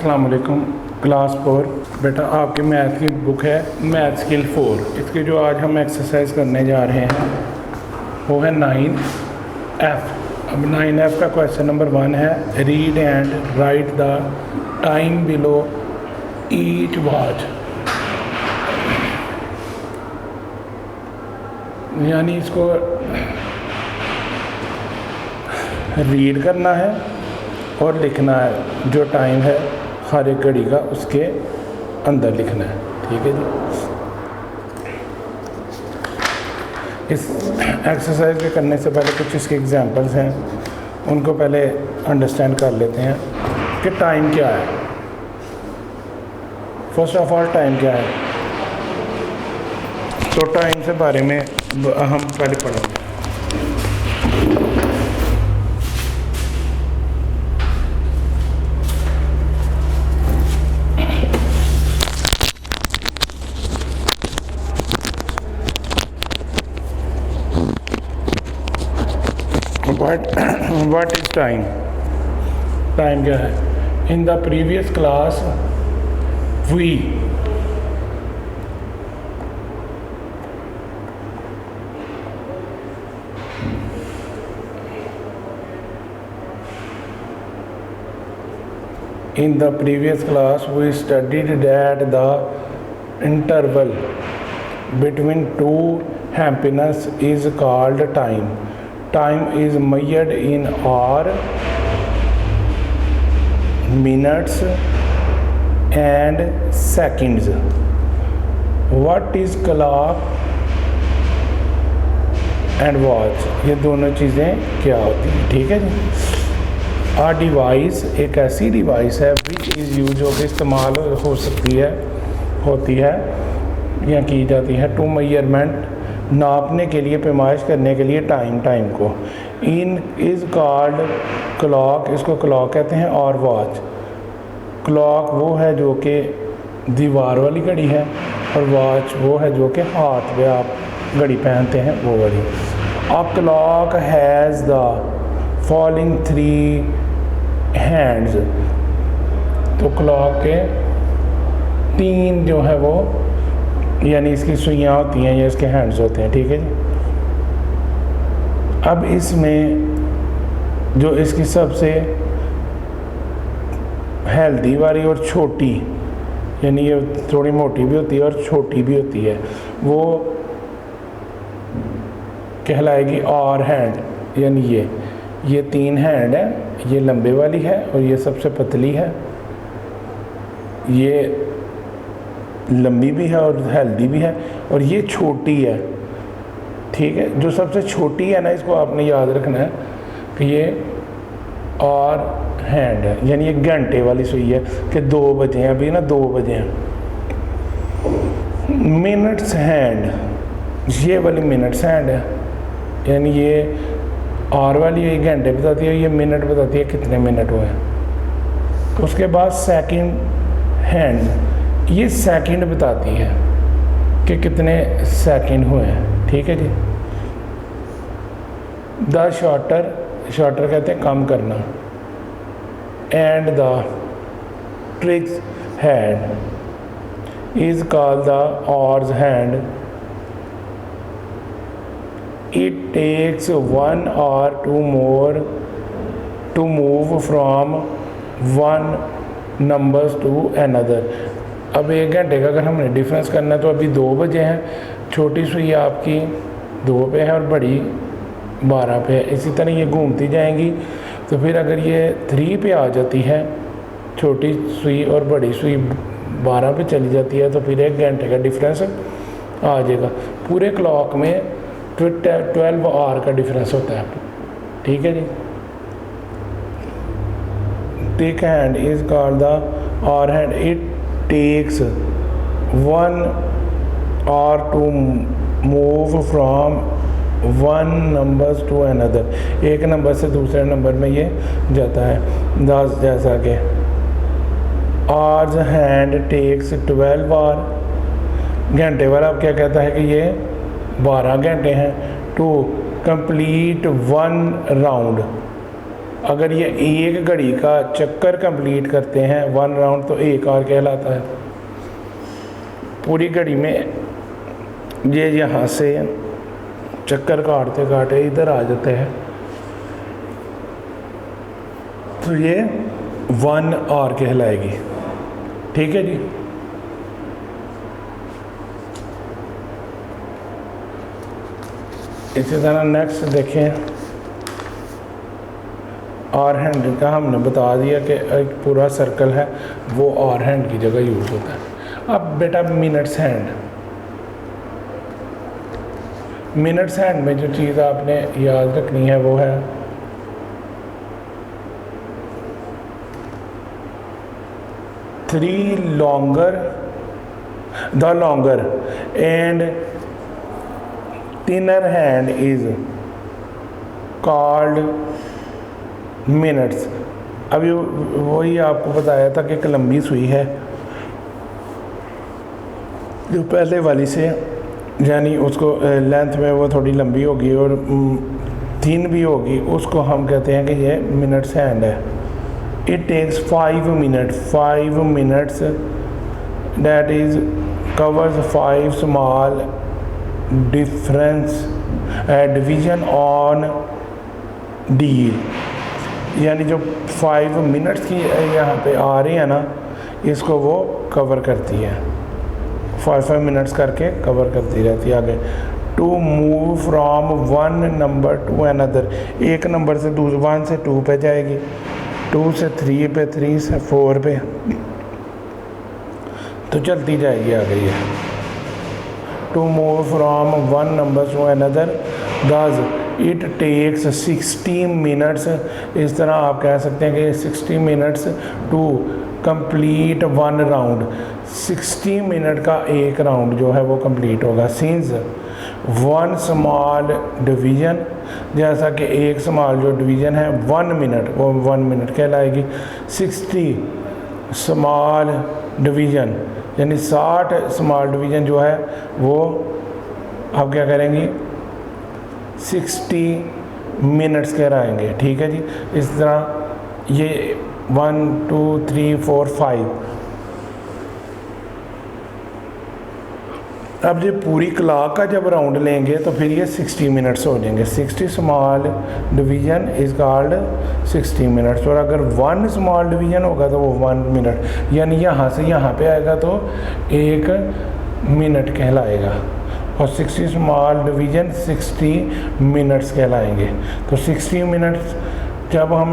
अस्सलाम वालेकुम। क्लास 4 बेटा आपकी मैथ की बुक है मैथ स्किल 4। इसकी जो आज हम एक्सरसाइज करने जा रहे हैं वो है 9F। अब 9F का क्वेश्चन नंबर 1 है read and right the time below each watch. यानी इसको रीड करना है और लिखना है, जो टाइम है हर एक घड़ी का उसके अंदर लिखना है। ठीक है जी। इस एक्सरसाइज के करने से पहले कुछ इसके एग्जांपल्स हैं, उनको पहले अंडरस्टैंड कर लेते हैं कि टाइम क्या है। फर्स्ट ऑफ ऑल टाइम क्या है, तो टाइम से बारे में हम पहले पढ़ेंगे। What is time? टाइम क्या है? In the previous class we studied that the interval between two happiness is called time. Time is measured in hour, minutes and seconds. What is clock and watch? ये दोनों चीज़ें क्या होती हैं? ठीक है जी। आ डिवाइस एक ऐसी डिवाइस है विच इज़ यूज, जो कि इस्तेमाल हो सकती है, होती है या की जाती है टू मेजरमेंट, नापने के लिए, पैमाइश करने के लिए टाइम को। इन इज़ कॉल्ड क्लॉक, इसको क्लॉक कहते हैं, और वॉच। क्लॉक वो है जो कि दीवार वाली घड़ी है, और वॉच वो है जो कि हाथ पे आप घड़ी पहनते हैं, वो घड़ी। A clock has the following 3 hands. तो क्लॉक के 3 जो है वो, यानी इसकी सुइयाँ होती हैं या इसके हैंड्स होते हैं। ठीक है जी। अब इसमें जो इसकी सबसे हेल्दी वाली और छोटी, यानी ये थोड़ी मोटी भी होती है और छोटी भी होती है, वो कहलाएगी और हैंड। यानी ये 3 हैंड है, ये लंबे वाली है और ये सबसे पतली है, ये लंबी भी है और हेल्दी भी है, और ये छोटी है। ठीक है, जो सबसे छोटी है ना, इसको आपने याद रखना है कि ये और हैंड है, यानी ये घंटे वाली सुई है कि 2 बजे हैं, अभी ना 2 बजे हैं। मिनट्स हैंड, ये वाली मिनट्स हैंड है, यानी ये और वाली ये घंटे बताती है, ये मिनट बताती है कितने मिनट हुए। उसके बाद सेकंड हैंड, ये सेकंड बताती है कि कितने सेकंड हुए हैं। ठीक है जी। द शॉर्टर कहते हैं कम करना। And the tricks hand is called the oars hand. It takes 1 or 2 more to move from one numbers to another। अब 1 घंटे का अगर हमने डिफरेंस करना है, तो अभी 2 बजे हैं, छोटी सुई आपकी 2 पे है और बड़ी 12 पे है। इसी तरह ये घूमती जाएंगी, तो फिर अगर ये 3 पे आ जाती है छोटी सुई और बड़ी सुई 12 पे चली जाती है, तो फिर 1 घंटे का डिफरेंस आ जाएगा। पूरे क्लॉक में 12 आवर का डिफरेंस होता है। ठीक है जी। टिक हैंड इज कॉल्ड द और hand. It takes 1 or 2 move from one numbers to another। एक नंबर से दूसरे नंबर में ये जाता है। 10 जैसा कि आवर्स हैंड टेक्स 12 आवर। घंटे वाला अब क्या कहता है कि ये 12 घंटे हैं। To complete 1 round. अगर ये एक घड़ी का चक्कर कंप्लीट करते हैं 1 राउंड तो 1 आवर कहलाता है। पूरी घड़ी में ये यहाँ से चक्कर काटते काटते इधर आ जाते हैं तो ये 1 आवर कहलाएगी। ठीक है जी। इसी तरह नेक्स्ट देखें, आवर हैंड का हमने बता दिया कि एक पूरा सर्कल है वो आवर हैंड की जगह यूज़ होता है। अब बेटा मिनट्स हैंड, मिनट्स हैंड में जो चीज़ आपने याद रखनी है वो है the longer and thinner hand is called minutes। अभी वही आपको बताया था कि एक लंबी सुई है जो पहले वाली से यानी उसको लेंथ में वो थोड़ी लंबी होगी और थिन भी होगी, उसको हम कहते हैं कि ये मिनट्स हैंड है। It takes 5 minutes that is covers 5 small division on deal। यानी जो 5 मिनट्स की यहाँ पे आ रही है ना, इसको वो कवर करती है, 5 मिनट्स करके कवर करती रहती है आगे। To move from 1 number to another, एक नंबर से 1 से 2 पे जाएगी, 2 से 3 पे, 3 से 4 पे, तो चलती जाएगी आ गई है। To move from 1 number to another दस इट टेक्स 60 मिनट्स। इस तरह आप कह सकते हैं कि 60 minutes to complete 1 round, 60 minute का एक राउंड जो है वो कंप्लीट होगा। सिंस 1 स्मॉल डिवीज़न, जैसा कि एक स्मॉल जो डिवीज़न है 1 मिनट, वो 1 मिनट कहलाएगी। 60 स्मॉल डिवीज़न यानी 60 स्मॉल डिवीज़न जो है वो आप क्या करेंगी 60 मिनट्स कहलाएंगे। ठीक है जी। इस तरह ये 1 2 3 4 5। अब ये पूरी क्लॉक का जब राउंड लेंगे तो फिर ये 60 मिनट्स हो जाएंगे। 60 small division is called 60 minutes. और अगर 1 स्मॉल डिवीज़न होगा तो वो 1 मिनट, यानी यहाँ से यहाँ पे आएगा तो 1 मिनट कहलाएगा। और 60 स्मॉल डिवीज़न 60 मिनट्स कहलाएंगे। तो 60 मिनट्स जब हम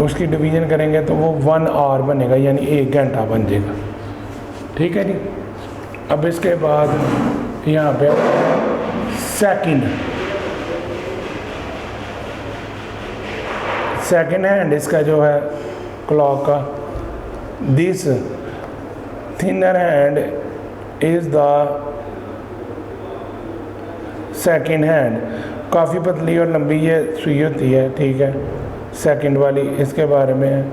उसकी डिवीज़न करेंगे तो वो 1 आवर बनेगा, यानी 1 घंटा बन जाएगा। ठीक है जी। अब इसके बाद यहाँ पे सेकंड हैंड इसका जो है क्लॉक का, this thinner hand is the second hand. काफ़ी पतली और लंबी ये सुई होती है। ठीक है। सेकंड वाली इसके बारे में है,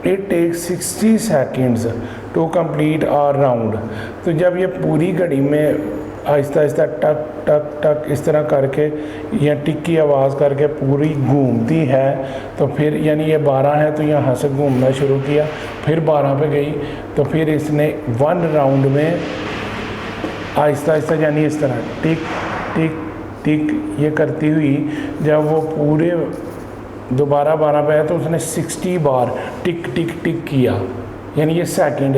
it takes 60 seconds to complete hour round. तो जब ये पूरी घड़ी में आहिस्ता आहिस्ता टक टक टक इस तरह करके या टिक की आवाज़ करके पूरी घूमती है तो फिर यानी ये 12 है तो यहाँ से घूमना शुरू किया, फिर 12 पे गई तो फिर इसने 1 राउंड में आहिस्ता आहिस्ता यानी इस तरह टिक टिक टिक ये करती हुई जब वो पूरे दोबारा 12 पे है तो उसने 60 बार टिक टिक टिक किया, यानी ये सेकंड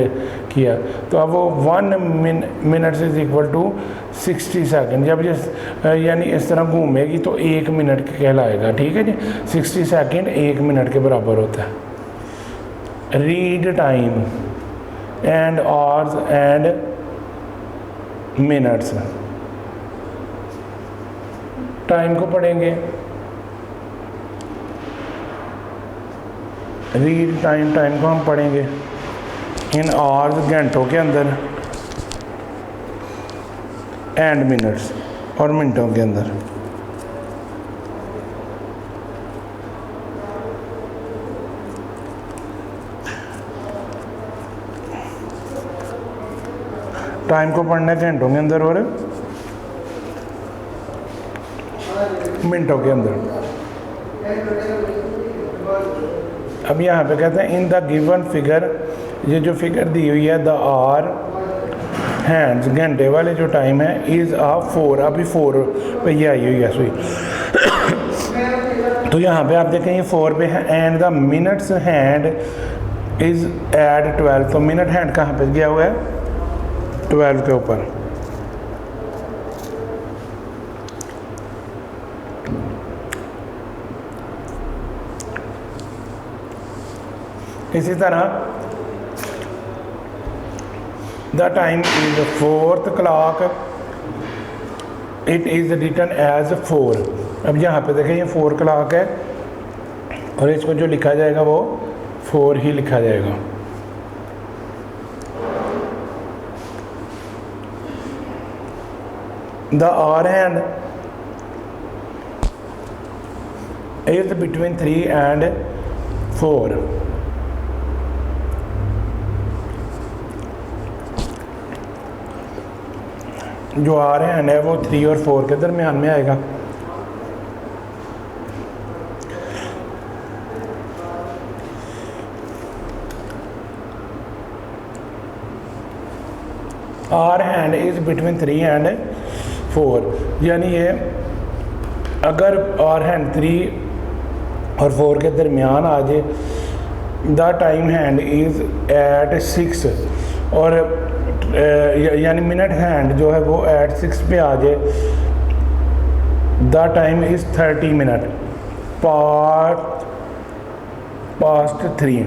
किया। तो अब वो 1 minute is equal to 60 second. जब ये यानी इस तरह घूमेगी तो 1 मिनट कहलाएगा। ठीक है जी। 60 सेकंड 1 मिनट के बराबर होता है। Read time and hours and minutes, time को पढ़ेंगे। रीड टाइम, टाइम को हम पढ़ेंगे इन आवर्स घंटों के अंदर, एंड मिनट्स और मिनटों के अंदर। टाइम को पढ़ना है घंटों के अंदर और मिनटों के अंदर। अब यहाँ पे कहते हैं इन द गिवन फिगर, ये जो फिगर दी हुई है द आर हैंड्स, घंटे वाले जो टाइम है इज़ आ 4, अभी 4 पे ये आई हुई है सुई। तो यहाँ पे आप देखें ये 4 पे है and the minutes hand is at 12, तो मिनट हैंड कहाँ पे गया हुआ है 12 के ऊपर। इसी तरह the time is 4th clock, it is written as 4। अब यहाँ पे देखें ये 4 clock है और इसको जो लिखा जाएगा वो 4 ही लिखा जाएगा। The hour hand is between 3 and 4। जो आवर हैंड है वो 3 और 4 के दरमियान में आएगा। Hour hand is between 3 and 4, यानी ये अगर आवर हैंड 3 और 4 के दरमियान आ जाए, the time hand is at 6, और यानी मिनट हैंड जो है वो एट 6 पे आ जाए, the time is 30 minute past 3,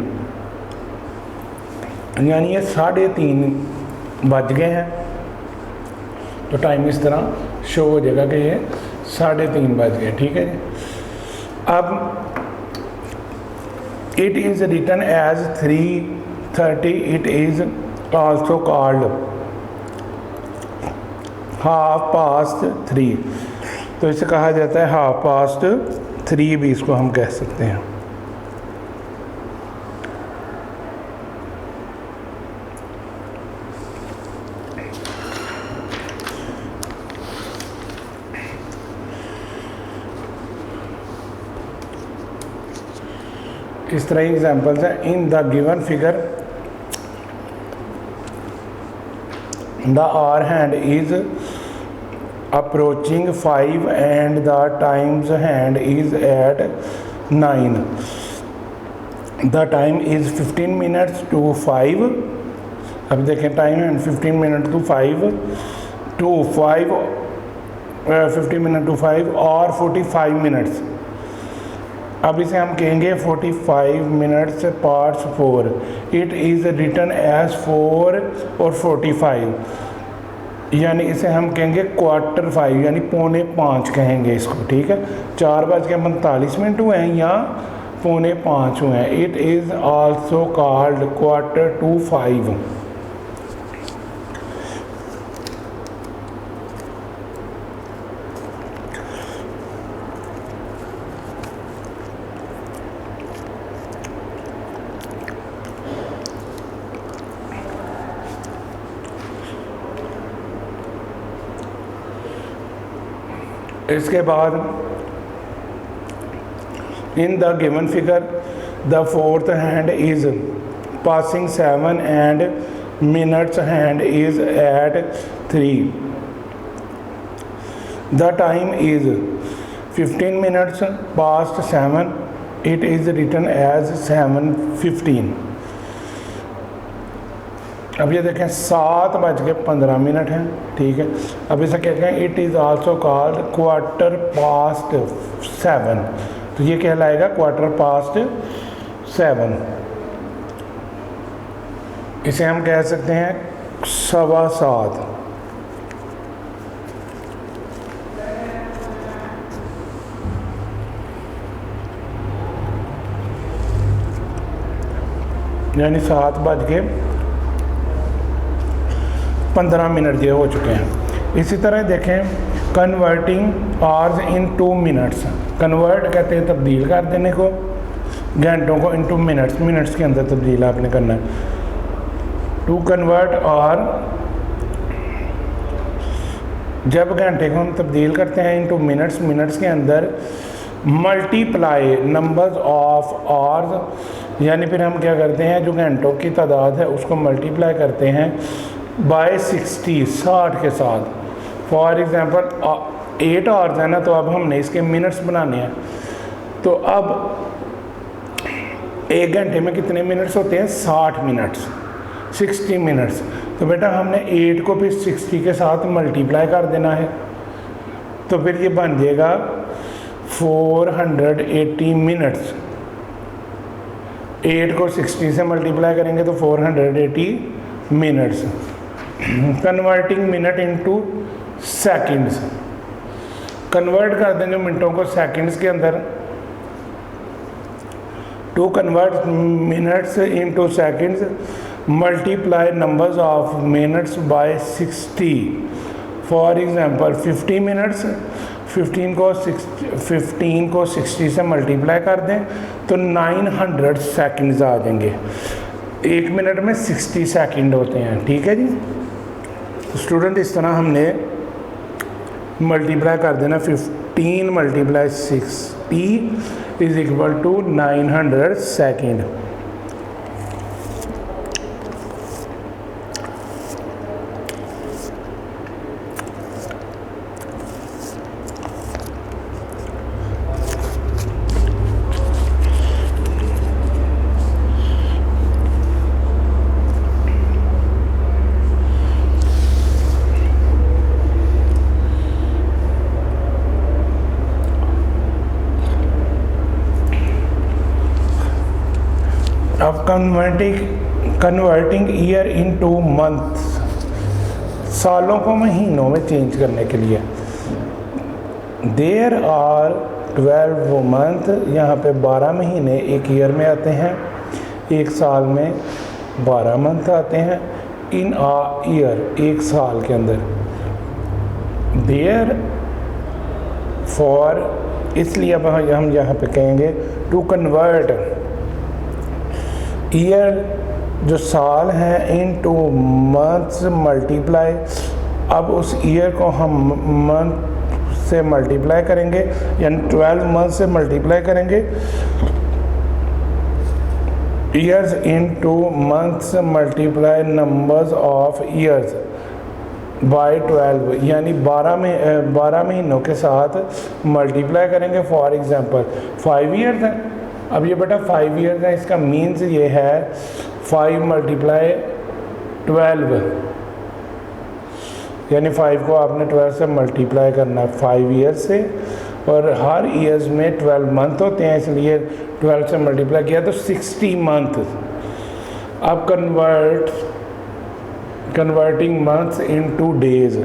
यानी ये 3:30 बज गए हैं। तो टाइम इस तरह शो हो जाएगा कि ये 3:30 बज गए। ठीक है जी। अब it is written as 3:30, it is also called 3:30, तो इसे कहा जाता है 3:30 भी इसको हम कह सकते हैं। इस तरह एग्जाम्पल्स हैं। In the given figure the hour hand is approaching 5 and the times hand is at 9, the time is 15 minutes to 5। अब देखें time hand 15 minutes to 5 15 minutes to 5 और 45 minutes। अब इसे हम कहेंगे 45 minutes parts 4, it is written as 4 और 45, यानी इसे हम कहेंगे 4:45 यानी 4:45 कहेंगे इसको। ठीक है, 4:45 हुए हैं या 4:45 हुए हैं। It is also called 4:45। इसके बाद in the given figure the 4th hand is passing 7 and minutes hand is at 3, the time is 15 minutes past 7, it is written as 7:15। अब ये देखें 7:15 हैं। ठीक है, अब इसे कहते हैं इट इज़ आल्सो कॉल्ड 7:15, तो ये कहलाएगा 7:15। इसे हम कह सकते हैं 7:15। यानी 7:15 ये हो चुके हैं। इसी तरह देखें converting hours in 2 minutes, convert कहते हैं तब्दील कर देने को, घंटों को इनटू मिनट्स, मिनट्स के अंदर तब्दील आपने करना है। टू कन्वर्ट आवर, जब घंटे को हम तब्दील करते हैं इनटू मिनट्स, मिनट्स के अंदर, मल्टीप्लाई नंबर्स ऑफ आवर्स, यानी फिर हम क्या करते हैं, जो घंटों की तादाद है उसको मल्टीप्लाई करते हैं बाय 60 के साथ। फॉर एग्ज़ाम्पल 8 आवर्स है ना, तो अब हमने इसके मिनट्स बनाने हैं। तो अब 1 घंटे में कितने मिनट्स होते हैं, 60 मिनट्स, 60 मिनट्स। तो बेटा हमने 8 को फिर 60 के साथ मल्टीप्लाई कर देना है, तो फिर ये बन जाएगा 480 मिनट्स। 8 को 60 से मल्टीप्लाई करेंगे तो 480 minutes. Converting minute into seconds, convert कर देंगे मिनटों को सेकंड्स के अंदर। To convert minutes into seconds, multiply numbers of minutes by 60। For example 50 minutes, 15 को 60 से मल्टीप्लाई कर दें तो 900 सेकंड्स आ जाएंगे। 1 मिनट में 60 सेकंड होते हैं, ठीक है जी। स्टूडेंट इस तरह हमने मल्टीप्लाई कर देना, 15 multiply 60 is equal to 900 second. अब कन्वर्टिंग ईयर इनटू मंथ्स, सालों को महीनों में चेंज करने के लिए। देयर आर 12 मंथ, यहाँ पे 12 महीने एक ईयर में आते हैं, एक साल में 12 मंथ आते हैं। इन आ ईयर, एक साल के अंदर। देयर फॉर, इसलिए अब हम यहाँ पे कहेंगे टू कन्वर्ट ईयर, जो साल है, इन टू मंथ्स मल्टीप्लाई। अब उस ईयर को हम मंथ से मल्टीप्लाई करेंगे, यानी 12 मंथ से मल्टीप्लाई करेंगे। Years in two months multiply numbers of years bye 12, यानी 12 महीनों के साथ मल्टीप्लाई करेंगे। फॉर एग्जांपल 5 ईयर्स है, अब ये बेटा 5 ईयर्स है, इसका मीन्स ये है 5 मल्टीप्लाई 12, यानी 5 को आपने 12 से मल्टीप्लाई करना है 5 ईयर्स से। और हर ईयर्स में 12 मंथ होते हैं, इसलिए 12 से मल्टीप्लाई किया तो 60 मंथ। अब converting months into days,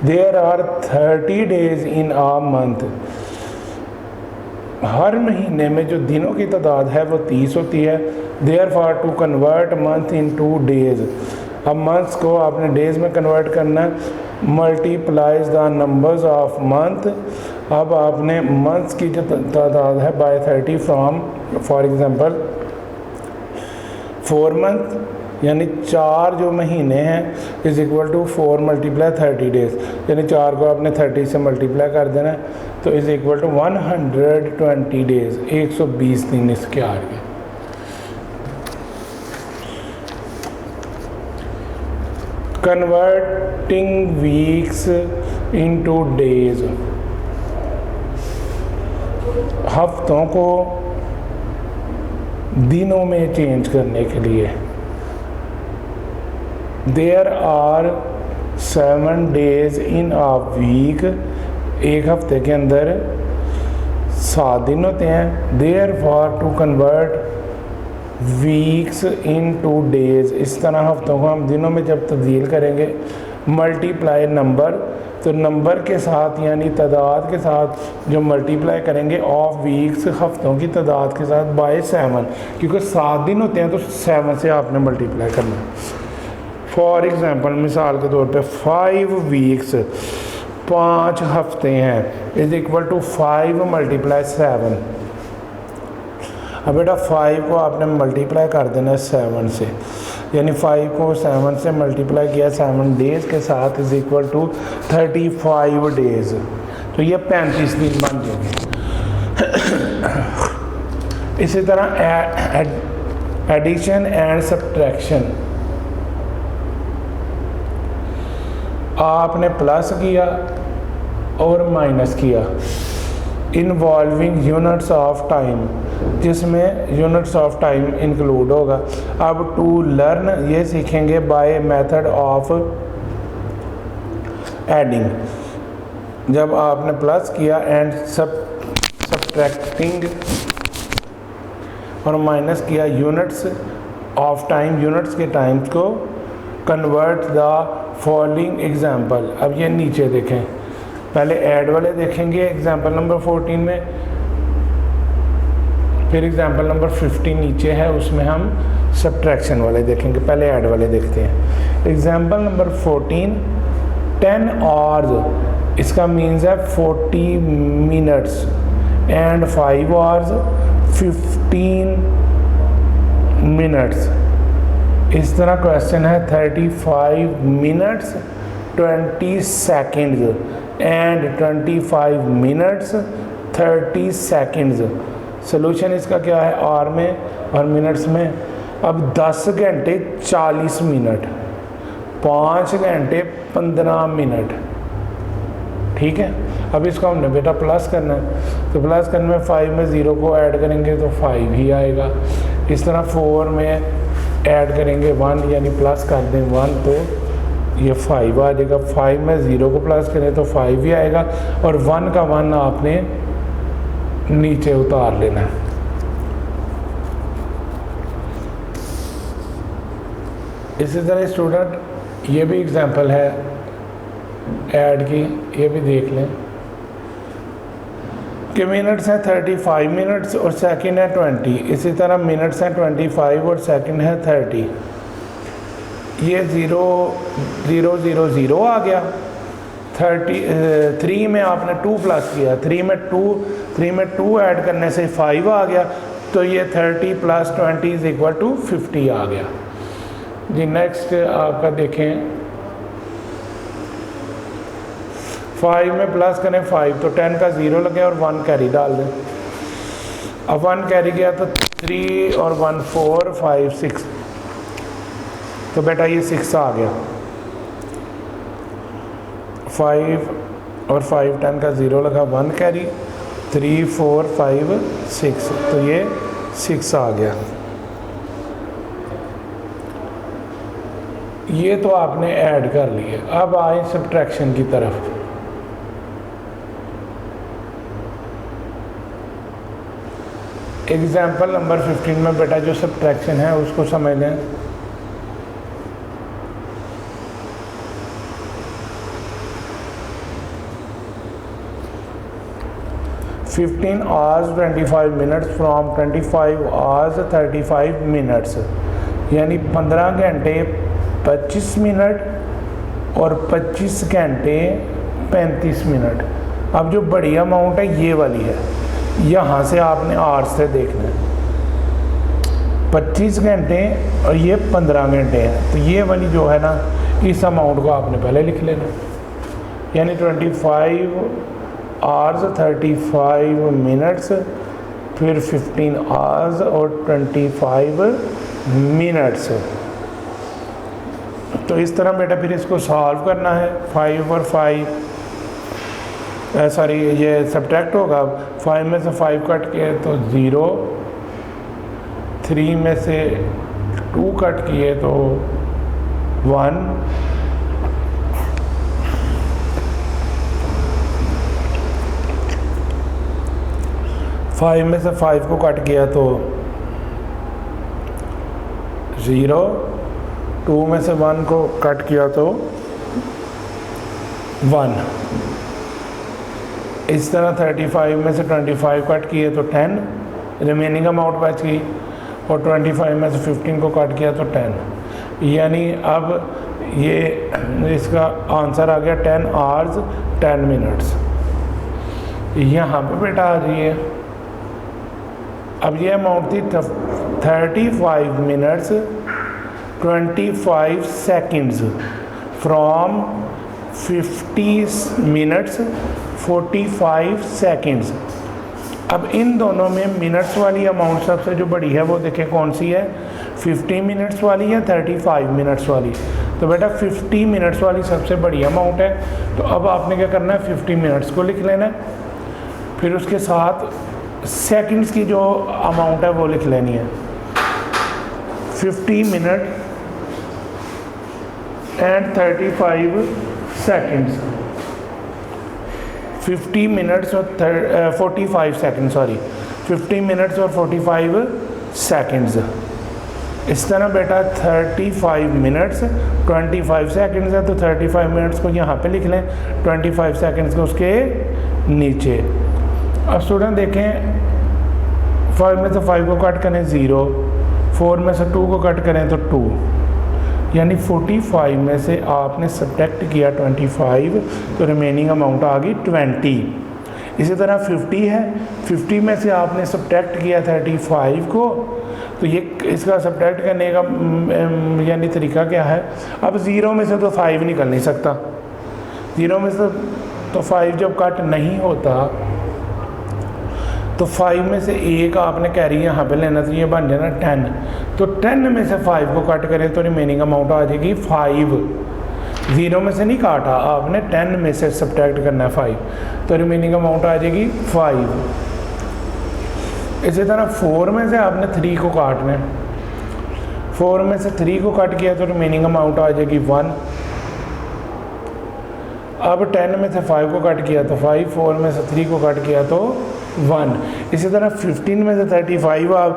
there are 30 days in a month. हर महीने में जो दिनों की तादाद है वो 30 होती है। Therefore to convert month into days, अब मंथ्स को आपने डेज में कन्वर्ट करना है। Multiplies the numbers of month, अब आपने मंथ्स की जो तादाद है by 30 from, for example 4 month, यानी 4 जो महीने हैं is equal to 4 multiply 30 days, यानी 4 को आपने 30 से मल्टीप्लाई कर देना है तो इज इक्वल टू 120 डेज, 120 दिन इसके आ गए। कन्वर्टिंग वीक्स इनटू डेज, हफ्तों को दिनों में चेंज करने के लिए। There are 7 days in a week, एक हफ्ते के अंदर 7 दिन होते हैं। Therefore to convert weeks into days, इस तरह हफ्तों को हम दिनों में जब तब्दील करेंगे, मल्टीप्लाई नंबर, तो नंबर के साथ यानी तादाद के साथ जो मल्टीप्लाई करेंगे ऑफ वीक्स, हफ्तों की तादाद के साथ बाय 7, क्योंकि 7 दिन होते हैं तो 7 से आपने मल्टीप्लाई करना है। फॉर एग्ज़ाम्पल मिसाल के तौर पे 5 वीक्स, 5 हफ्ते हैं, इज इक्वल टू 5 मल्टीप्लाई 7। अब बेटा 5 को आपने मल्टीप्लाई कर देना है 7 से, यानी 5 को 7 से मल्टीप्लाई किया 7 डेज़ के साथ इज इक्वल टू 35 डेज़, तो ये 35 दिन बन जाएंगे। इसी तरह एडिशन एंड सब्ट्रैक्शन, आपने प्लस किया और माइनस किया, इन्वॉल्विंग यूनिट्स ऑफ टाइम, जिसमें यूनिट्स ऑफ टाइम इंक्लूड होगा। अब टू लर्न ये सीखेंगे बाय मेथड ऑफ एडिंग, जब आपने प्लस किया एंड सब्ट्रैक्टिंग और माइनस किया यूनिट्स ऑफ टाइम, यूनिट्स के टाइम्स को। कन्वर्ट द फॉलोइंग एग्जाम्पल, अब ये नीचे देखें, पहले ऐड वाले देखेंगे एग्जाम्पल नंबर 14 में, फिर एग्जाम्पल नंबर 15 नीचे है उसमें हम सब्ट्रैक्शन वाले देखेंगे। पहले ऐड वाले देखते हैं। एग्जाम्पल नंबर 14, 10 आवर्स, इसका मीन्स है 40 मिनट्स, एंड 5 आवर्स 15 मिनट्स। इस तरह क्वेश्चन है 35 minutes 20 seconds and 25 minutes 30 seconds. Solution इसका क्या है, आवर में और मिनट्स में। अब 10 घंटे 40 मिनट, 5 घंटे 15 मिनट, ठीक है। अब इसको हमने बेटा प्लस करना है, तो प्लस करने में 5 में 0 को ऐड करेंगे तो 5 ही आएगा। इस तरह 4 में ऐड करेंगे 1, यानी प्लस कर दें 1 तो ये 5 आ जाएगा। 5 में 0 को प्लस करें तो 5 ही आएगा, और 1 का 1 आपने नीचे उतार लेना है। इसी तरह स्टूडेंट ये भी एग्जांपल है ऐड की, ये भी देख लें कि मिनट्स हैं 35 मिनट्स और सेकंड है 20। इसी तरह मिनट्स हैं 25 और सेकंड है 30। ये 0 0 0 0 आ गया। 3 में आपने 2 प्लस किया, 3 में 2 ऐड करने से 5 आ गया, तो ये 30 + 20 = 50 आ गया जी। नेक्स्ट आपका देखें, 5 में प्लस करें 5 तो 10 का 0 लगे और 1 कैरी डाल दें। अब 1 कैरी गया तो 3 और 1 4 5 6, तो बेटा ये 6 आ गया। 5 और 5 10 का 0 लगा, 1 कैरी, 3 4 5 6, तो ये 6 आ गया। ये तो आपने ऐड कर लिए। अब आए सब्ट्रैक्शन की तरफ। एग्जाम्पल नंबर 15 में बेटा जो सब्ट्रैक्शन है उसको समझ लें। "15 hours 25 minutes from 25 hours 35 minutes", यानी 15 घंटे 25 मिनट और 25 घंटे 35 मिनट। अब जो बड़ी अमाउंट है ये वाली है, यहाँ से आपने आवर्स से देखना है। 25 घंटे और ये 15 घंटे हैं, तो ये वाली जो है ना, इस अमाउंट को आपने पहले लिख लेना, यानी 25 आवर्स 35 मिनट्स, फिर 15 आवर्स और 25 मिनट्स। तो इस तरह बेटा फिर इसको सॉल्व करना है। 5 और 5 सॉरी ये सब्ट्रैक्ट होगा। 5 में से 5 कट किए तो 0, 3 में से 2 कट किए तो 1, 5 में से 5 को कट किया तो 0, 2 में से 1 को कट किया तो 1। इस तरह 35 में से 25 कट किए तो 10, रिमेनिंग अमाउंट बच गई, और 25 में से 15 को कट किया तो 10, यानी अब ये इसका आंसर आ गया 10 आवर्स 10 मिनट्स। यहाँ पे बेटा आ जाइए। अब ये अमाउंट थी 35 minutes 25 seconds from 50 minutes 45 seconds. अब इन दोनों में मिनट्स वाली अमाउंट सबसे जो बड़ी है वो देखें कौन सी है, 50 मिनट्स वाली या 35 मिनट्स वाली। तो बेटा 50 मिनट्स वाली सबसे बड़ी अमाउंट है। तो अब आपने क्या करना है, 50 मिनट्स को लिख लेना है, फिर उसके साथ सेकंड्स की जो अमाउंट है वो लिख लेनी है। 50 मिनट एंड 35 सेकंड्स, 50 मिनट्स और 45 सेकंड, सॉरी 50 मिनट्स और 45 सेकंड्स। इस तरह बेटा 35 मिनट्स 25 सेकंड्स है, तो 35 मिनट्स को यहाँ पे लिख लें, 25 सेकंड्स को उसके नीचे। अब स्टूडेंट देखें 5 में से 5 को कट करें 0, 4 में से 2 को कट करें तो 2, यानी 45 में से आपने सब्ट्रैक्ट किया 25, तो रिमेनिंग अमाउंट आ गई 20। इसी तरह 50 है, 50 में से आपने सब्ट्रैक्ट किया 35 को, तो ये इसका सब्ट्रैक्ट करने का यानी तरीका क्या है। अब 0 में से तो 5 निकल नहीं सकता, 0 में से तो 5 जब कट नहीं होता तो 5 में से एक आपने कैरी यहाँ पे लेना, तो ये बन जाना 10। तो 10 में से 5 को कट करें तो रिमेनिंग अमाउंट आ जाएगी 5। 0 में से नहीं काटा आपने, 10 में से सब्ट्रैक्ट करना है 5, तो रिमेनिंग अमाउंट आ जाएगी 5। इसी तरह 4 में से आपने 3 को काटना है, 4 में से 3 को कट किया तो रिमेनिंग अमाउंट आ जाएगी 1। अब 10 में से 5 को कट किया तो 5, 4 में से 3 को कट किया तो 1। इसी तरह 15 में से 35 आप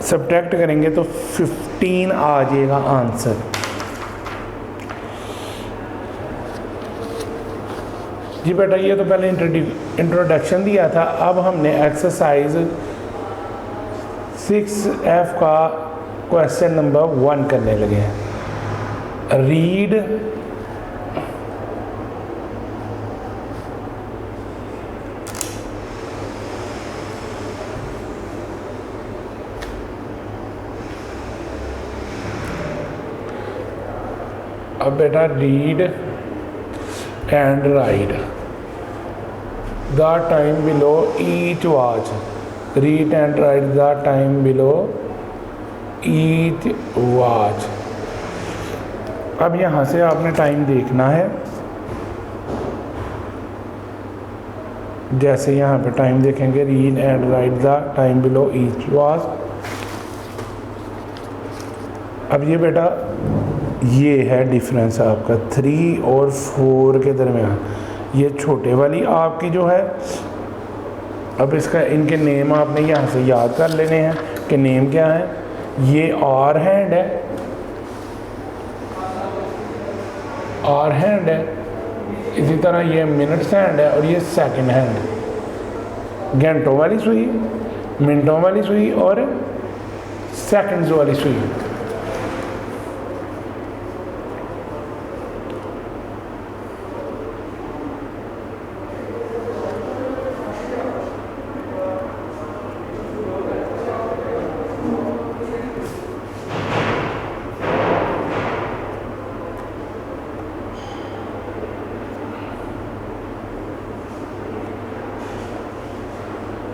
सब्ट्रैक्ट करेंगे तो 15 आ जाएगा आंसर। जी बेटा ये तो पहले इंट्रोडक्शन दिया था। अब हमने एक्सरसाइज 6F का क्वेश्चन नंबर 1 करने लगे हैं। रीड अब बेटा read and right the time below each watch, read and right the time below each watch. अब यहाँ से आपने टाइम देखना है, जैसे यहाँ पे टाइम देखेंगे, read and right the time below each watch. अब ये बेटा ये है डिफरेंस आपका 3 और 4 के दरमियान, ये छोटे वाली आपकी जो है। अब इसका इनके नेम आपने यहाँ से याद कर लेने हैं कि नेम क्या है। ये आर हैंड है, आर हैंड है, इसी तरह ये मिनट्स हैंड है और ये सेकंड हैंड। घंटों वाली सुई, मिनटों वाली सुई और सेकंड्स वाली सुई।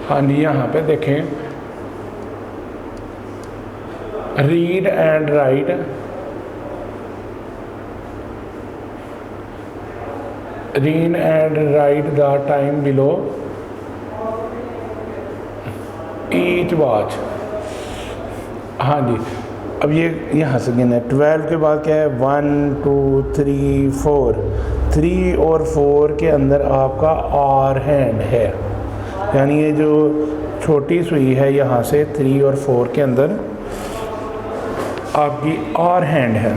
हाँ जी यहाँ पे देखें, read and right, read and right the time below each watch. हाँ जी अब ये यहाँ से गिना है। 12 के बाद क्या है, 1 2 3 4, 3 और 4 के अंदर आपका आर हैंड है, यानी ये जो छोटी सुई है यहाँ से 3 और 4 के अंदर आपकी आर हैंड है।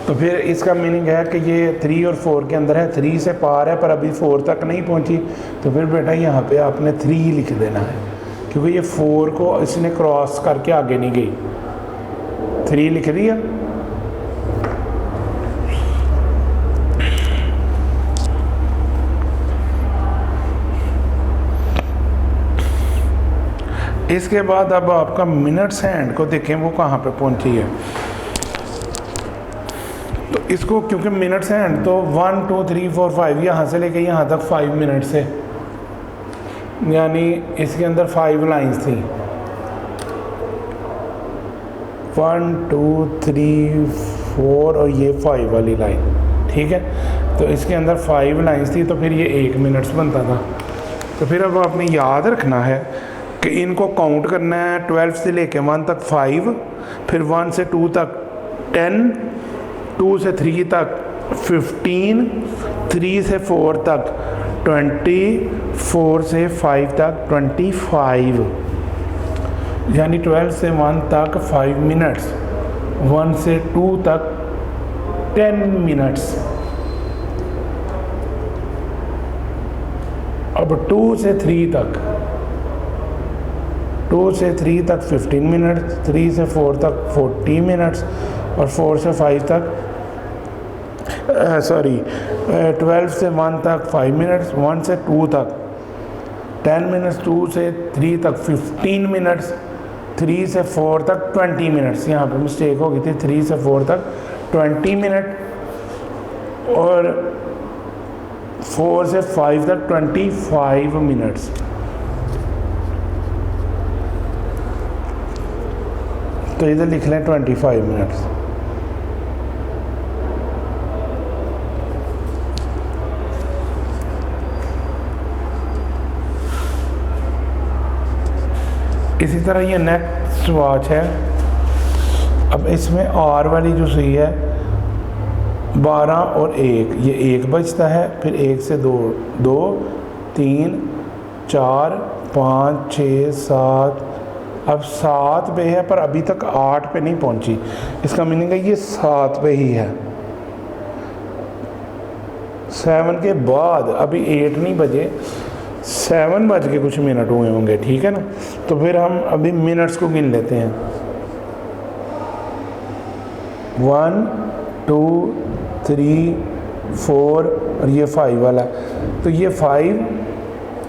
तो फिर इसका मीनिंग है कि ये 3 और 4 के अंदर है, 3 से पार है पर अभी 4 तक नहीं पहुँची, तो फिर बेटा यहाँ पे आपने 3 लिख देना है, क्योंकि ये 4 को इसने क्रॉस करके आगे नहीं गई। 3 लिख दिया। इसके बाद अब आपका मिनट्स हैंड को देखें वो कहाँ पे पहुंची है। तो इसको क्योंकि मिनट्स हैंड तो 1 2 3 4 5 यहाँ से लेके यहाँ तक 5 मिनट्स है, यानी इसके अंदर 5 लाइंस थी, 1 2 3 4 और ये 5 वाली लाइन, ठीक है। तो इसके अंदर 5 लाइंस थी, तो फिर ये 1 मिनट्स बनता था। तो फिर अब आपने याद रखना है कि इनको काउंट करना है 12 से लेके 1 तक 5, फिर 1 से 2 तक 10, 2 से 3 तक 15, 3 से 4 तक 20, 4 से 5 तक 25, यानी 12 से 1 तक 5 मिनट्स, 1 से 2 तक 10 मिनट्स। अब 2 से 3 तक 15 मिनट्स, 3 से 4 तक 40 मिनट्स और 4 से 5 तक 12 से 1 तक 5 मिनट्स, 1 से 2 तक 10 मिनट्स, 2 से 3 तक 15 मिनट्स, 3 से 4 तक 20 मिनट्स। यहाँ पे मिस्टेक हो गई थी, 3 से 4 तक 20 मिनट और 4 से 5 तक 25 मिनट्स। तो इधर लिख लें 25 मिनट्स। इसी तरह ये नेक्स्ट वॉच है। अब इसमें आर वाली जो सुई है 12 और 1, ये 1 बजता है, फिर 1 से 2, 2 3 4 5 6 7, अब 7 पे है पर अभी तक 8 पे नहीं पहुंची। इसका मीनिंग है ये 7 पे ही है। 7 के बाद अभी 8 नहीं बजे, 7 बज के कुछ मिनट हुए होंगे, ठीक है ना। तो फिर हम अभी मिनट्स को गिन लेते हैं, 1 2 3 4 और ये 5 वाला। तो ये 5,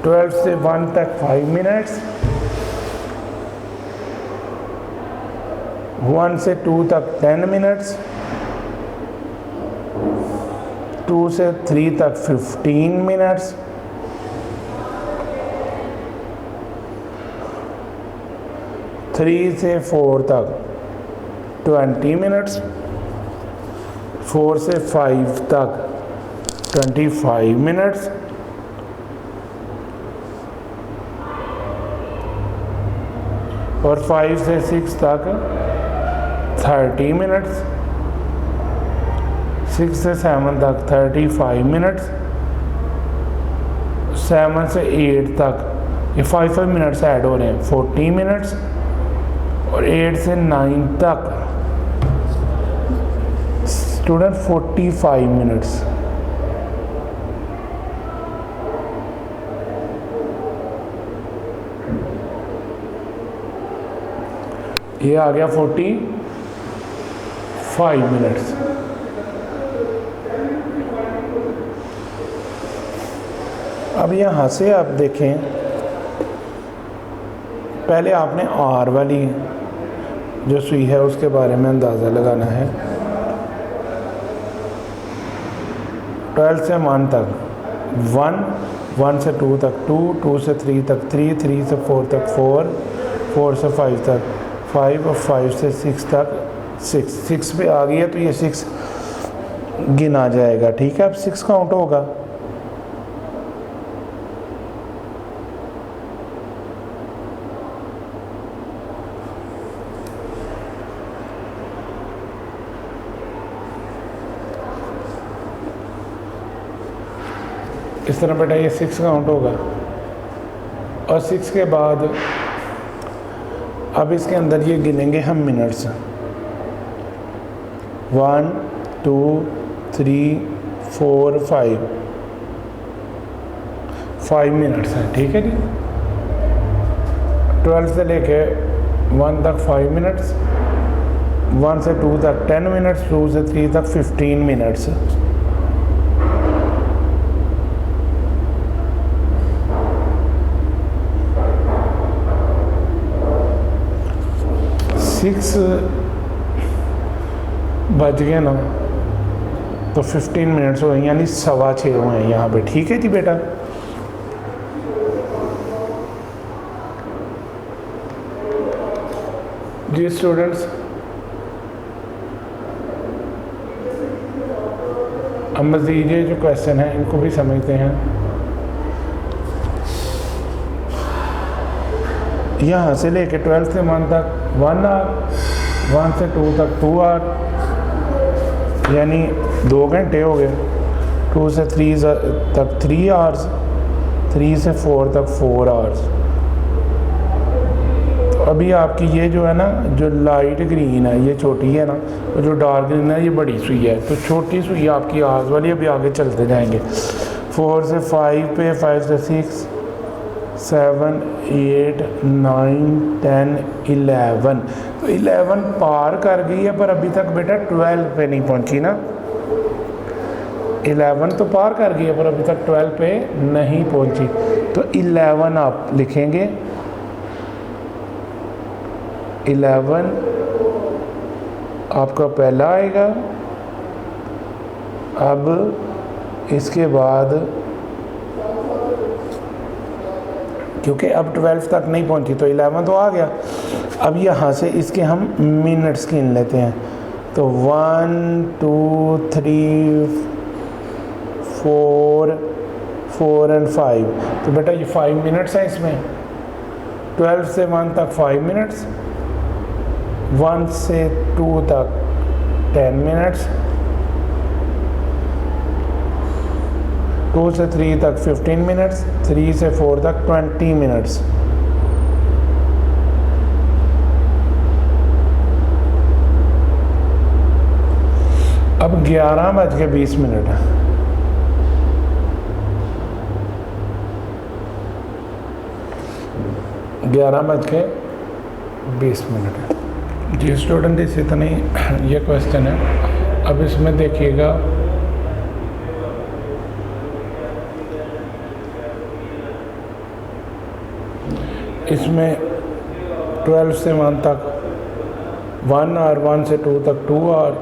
12 से 1 तक 5 मिनट्स, 1 से 2 तक 10 मिनट्स, 2 से 3 तक 15 मिनट्स, 3 से 4 तक 20 मिनट्स, 4 से 5 तक 25 मिनट्स, और 5 से 6 तक 30 मिनट्स, 6 से 7 तक 35 मिनट्स, 7 से 8 तक ये 5 मिनट्स ऐड हो रहे हैं, 40 मिनट्स, और 8 से 9 तक स्टूडेंट 45 मिनट्स। ये आ गया 45 मिनट्स। अब यहाँ से आप देखें, पहले आपने आर वाली जो सुई है उसके बारे में अंदाज़ा लगाना है। 12 से 1 तक 1, 1 से 2 तक 2, 2 से 3 तक 3, 3 से 4 तक 4, 4 से 5 तक 5 और 5 से 6 तक 6। 6 पे आ गई है तो ये 6 गिना जाएगा, ठीक है। अब 6 काउंट होगा। इस तरह बेटा ये 6 काउंट होगा, और 6 के बाद अब इसके अंदर ये गिनेंगे हम मिनट्स। 1 2 3 4 5 मिनट्स हैं, ठीक है जी। 12 से लेके 1 तक 5 मिनट्स, 1 से 2 तक 10 मिनट्स, 2 से 3 तक 15 मिनट्स। सिक्स बज गए ना, तो 15 मिनट्स हो गए, यानी 6:15 हुए हैं यहाँ पे, ठीक है जी बेटा। जी स्टूडेंट्स, अब मज़ीद ये जो क्वेश्चन है इनको भी समझते हैं। यहाँ से लेके 12 से 1 तक 1 आवर, 1 से 2 तक 2 आवर, यानी 2 घंटे हो गए। 2 से 3 तक 3 आवर्स, 3 से 4 तक 4 आवर्स। तो अभी आपकी ये जो है ना, जो लाइट ग्रीन है ये छोटी है ना, और जो डार्क ग्रीन है ये बड़ी सुई है। तो छोटी सुई आपकी आवर्स वाली, अभी आगे चलते जाएंगे। 4 से 5 पे, 5 से 6, 7, 8, 9, 10, 11। तो 11 पार कर गई है, पर अभी तक बेटा 12 पे नहीं पहुंची ना। 11 तो पार कर गई है, पर अभी तक 12 पे नहीं पहुंची। तो 11 आप लिखेंगे। 11 आपका पहला आएगा। अब इसके बाद, क्योंकि अब 12 तक नहीं पहुंची तो 11 तो आ गया। अब यहाँ से इसके हम मिनट्स गिन लेते हैं। तो 1, 2, 3, 4 और 5। तो बेटा ये 5 मिनट्स है इसमें। 12 से 1 तक 5 मिनट्स, 1 से 2 तक 10 मिनट्स, 2 से 3 तक 15 मिनट्स, 3 से 4 तक 20 मिनट्स। अब 11:20 है। 11:20 है। जी स्टूडेंट, इस इतना ही ये क्वेश्चन है। अब इसमें देखिएगा, इसमें 12 से 1 तक 1 आवर, 1 से 2 तक 2 आवर,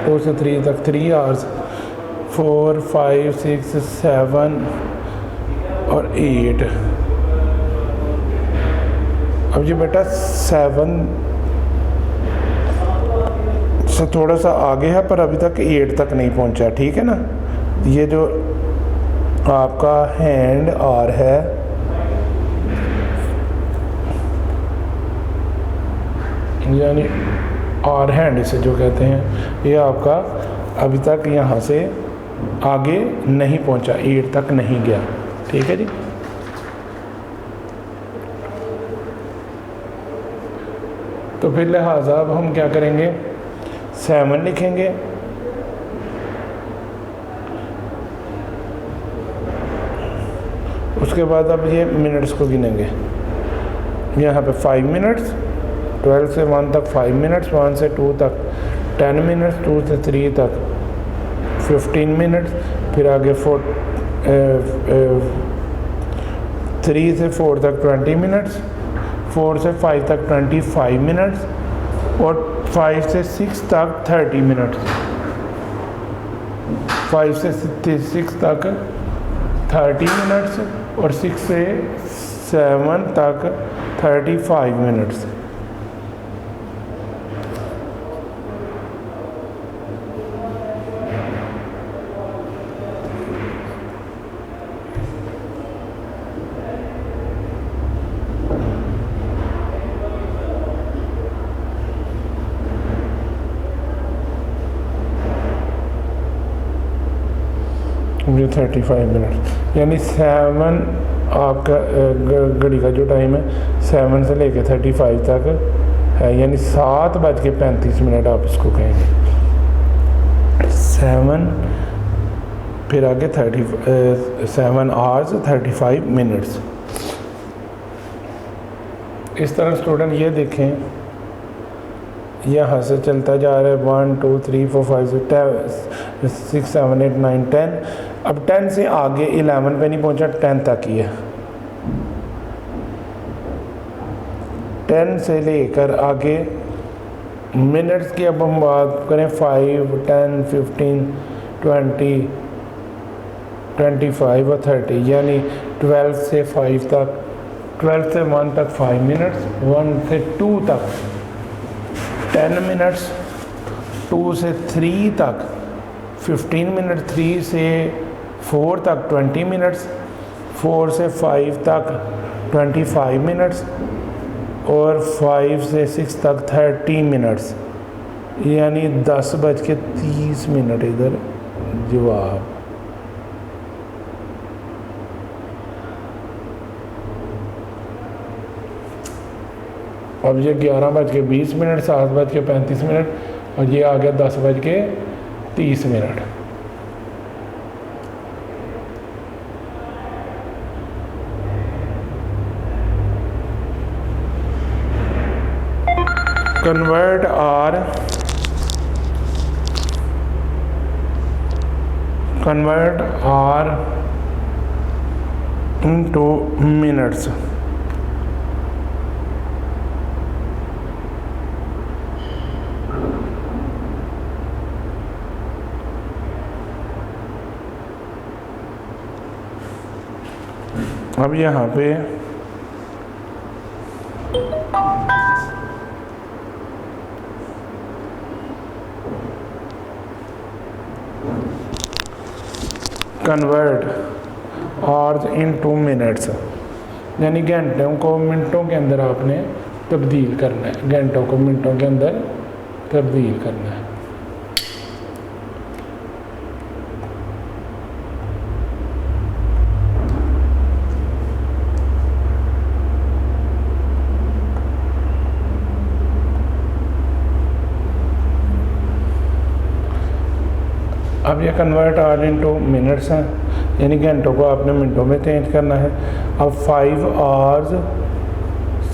2 से 3 तक 3 आवर्स, 4, 5, 6, 7 और 8। अब ये बेटा 7 से थोड़ा सा आगे है, पर अभी तक 8 तक नहीं पहुंचा। ठीक है ना। ये जो आपका हैंड आर है, यानी आर हैंड इसे जो कहते हैं, ये आपका अभी तक यहाँ से आगे नहीं पहुँचा, 8 तक नहीं गया। ठीक है जी। तो फिर लिहाजा अब हम क्या करेंगे, 7 लिखेंगे। उसके बाद अब ये मिनट्स को गिनेंगे। यहाँ पे 5 मिनट्स, 12 से 1 तक 5 मिनट्स, 1 से 2 तक 10 मिनट्स, 2 से 3 तक 15 मिनट्स, फिर आगे 3 से 4 तक 20 मिनट्स, 4 से 5 तक 25 मिनट्स, और 5 से 6 तक 30 मिनट्स। 5 से 6 तक 30 मिनट्स, और 6 से 7 तक 35 मिनट्स। ये 35 मिनट, यानी 7 आपका घड़ी का जो टाइम है 7 से लेके 35 तक है, यानी 7:35 आप इसको कहेंगे। 7 फिर आगे 7 आवर्स 35 मिनट्स। इस तरह स्टूडेंट ये देखें, यहाँ से चलता जा रहा है 1 2 3 4 5 6 7 8 9 10। अब 10 से आगे 11 पे नहीं पहुँचा, 10 तक ही है। 10 से लेकर आगे मिनट्स की अब हम बात करें 5 10 15 20 25 और 30, यानी 12 से 5 तक 12 से 1 तक 5 मिनट्स, 1 से 2 तक 10 मिनट्स, 2 से 3 तक 15 मिनट, 3 से 4 तक 20 मिनट्स, 4 से 5 तक 25 मिनट्स और 5 से 6 तक 30 मिनट्स, यानी 10:30 इधर जवाब। अब ये 11:20, 7:35 और ये आ गया 10:30। Convert hours into minutes. अब यहाँ पे कन्वर्ट आवर्स इनटू मिनट्स, यानी घंटों को मिनटों के अंदर आपने तब्दील करना है, घंटों को मिनटों के अंदर तब्दील करना है। अब ये कन्वर्ट आर इनटू मिनट्स हैं, यानी घंटों को आपने मिनटों में चेंज करना है। अब 5 आवर्स,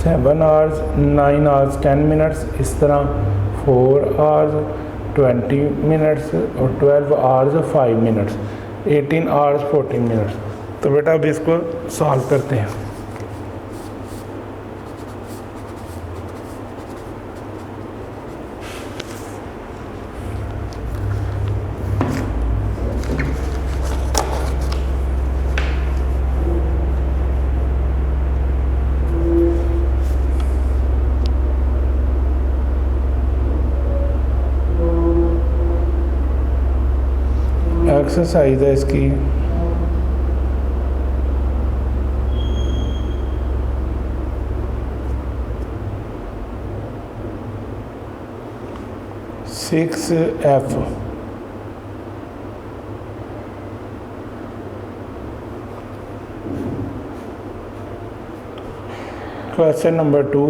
7 आवर्स, 9 आवर्स 10 मिनट्स, इस तरह 4 आवर्स 20 मिनट्स और 12 आवर्स 5 मिनट्स, 18 आवर्स 14 मिनट्स। तो बेटा अब इसको सॉल्व करते हैं। एक्सरसाइज है इसकी, F question number 2,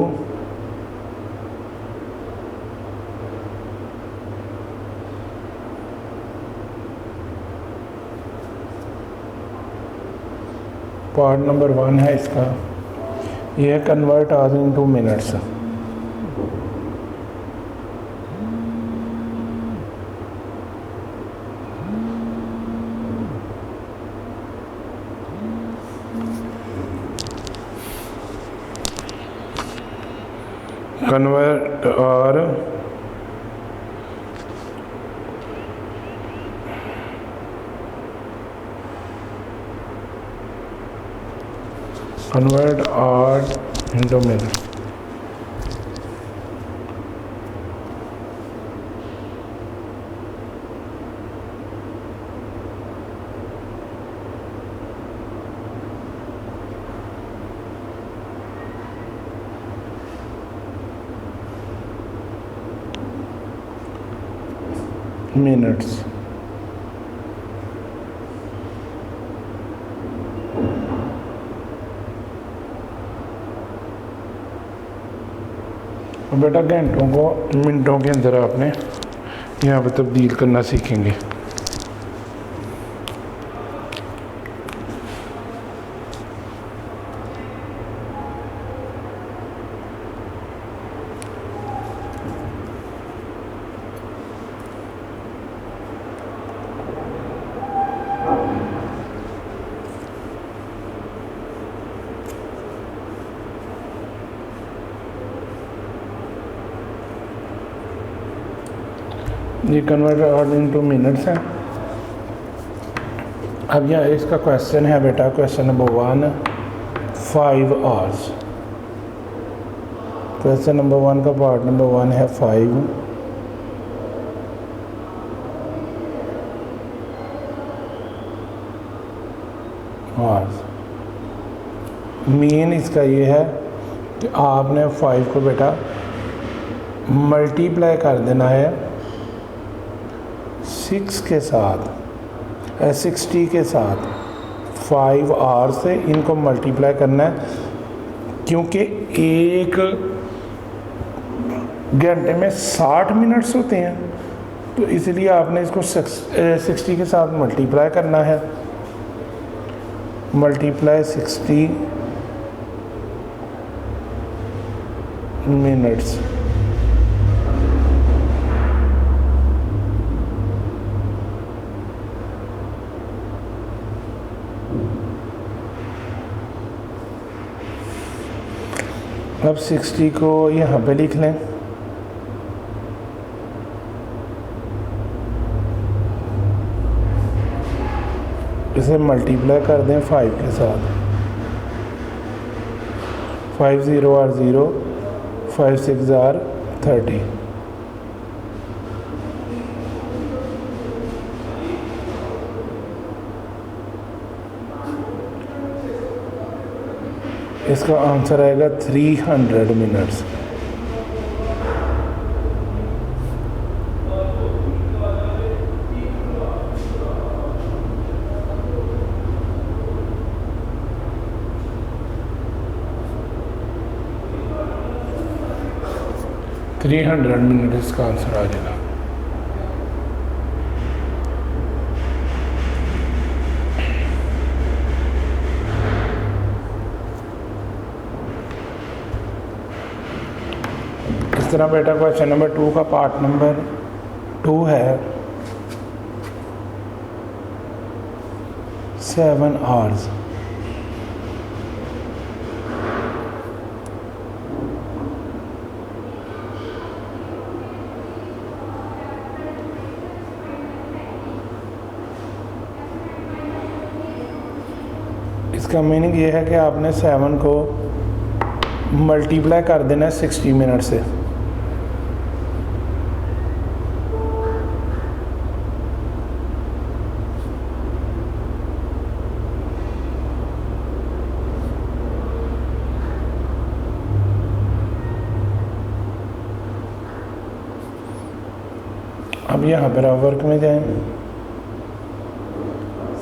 part number 1 है इसका, यह convert hours into minutes. Convert hours into minutes। Minutes. बेटा घंटों को मिनटों के अंदर आपने यहाँ पर तब्दील करना सीखेंगे। ये कन्वर्ट आवर्स इनटू मिनट्स है। अब यहाँ इसका क्वेश्चन है बेटा, question number 1, 5 hours. Question number 1 का पार्ट नंबर 1 है 5 आवर्स। मीन इसका ये है कि आपने 5 को बेटा मल्टीप्लाई कर देना है 6 के साथ, 60 के साथ। 5 आवर्स से इनको मल्टीप्लाई करना है, क्योंकि एक घंटे में 60 मिनट्स होते हैं, तो इसलिए आपने इसको 60 के साथ मल्टीप्लाई करना है। Multiply 60 minutes. अब 60 को यहाँ पे लिख लें। इसे मल्टीप्लाई कर दें 5 के साथ। 5 0 आर 0, 5 6 आर 30। इसका आंसर आएगा 300 मिनट्स। थ्री 300 मिनट इसका आंसर आ जाएगा। इस तरह बेटा क्वेश्चन नंबर 2 का पार्ट नंबर 2 है 7 आवर्स। इसका मीनिंग ये है कि आपने 7 को मल्टीप्लाई कर देना है 60 मिनट से। अब यहाँ पर आप वर्क में जाएं।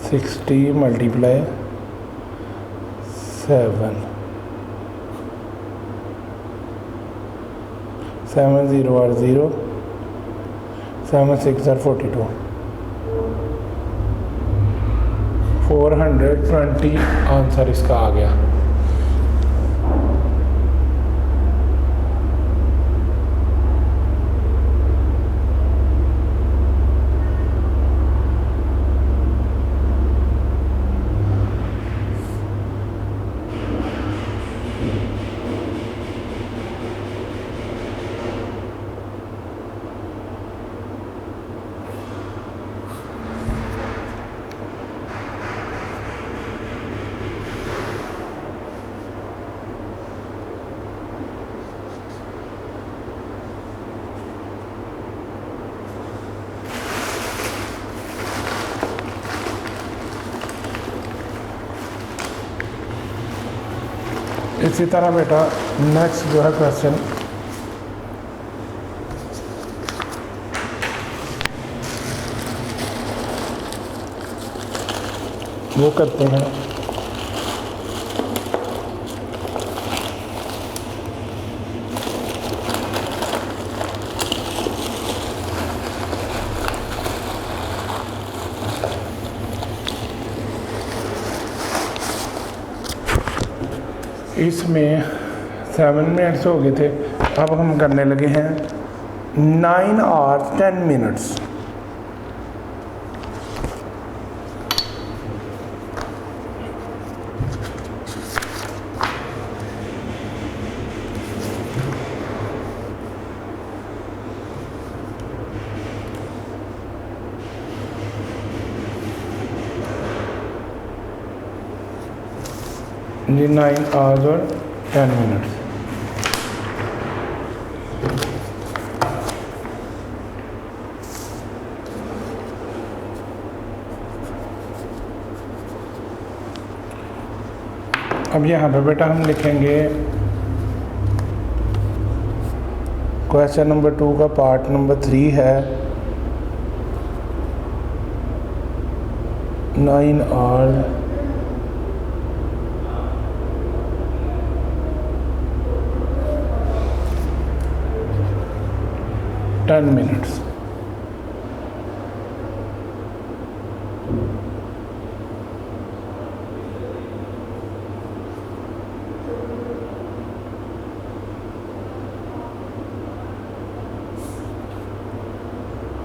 60 मल्टीप्लाई 7, 7 0 आर 0, 7 6 आर 42, 420 आंसर इसका आ गया। इसी तरह बेटा नेक्स्ट जो है क्वेश्चन वो करते हैं। इसमें 7 मिनट्स हो गए थे, अब हम करने लगे हैं 9 आवर्स 10 मिनट्स। जी 9 आवर्स और 10 मिनट्स। अब यहाँ पे बेटा हम लिखेंगे क्वेश्चन नंबर 2 का पार्ट नंबर 3 है 9 आवर्स 10 मिनट्स।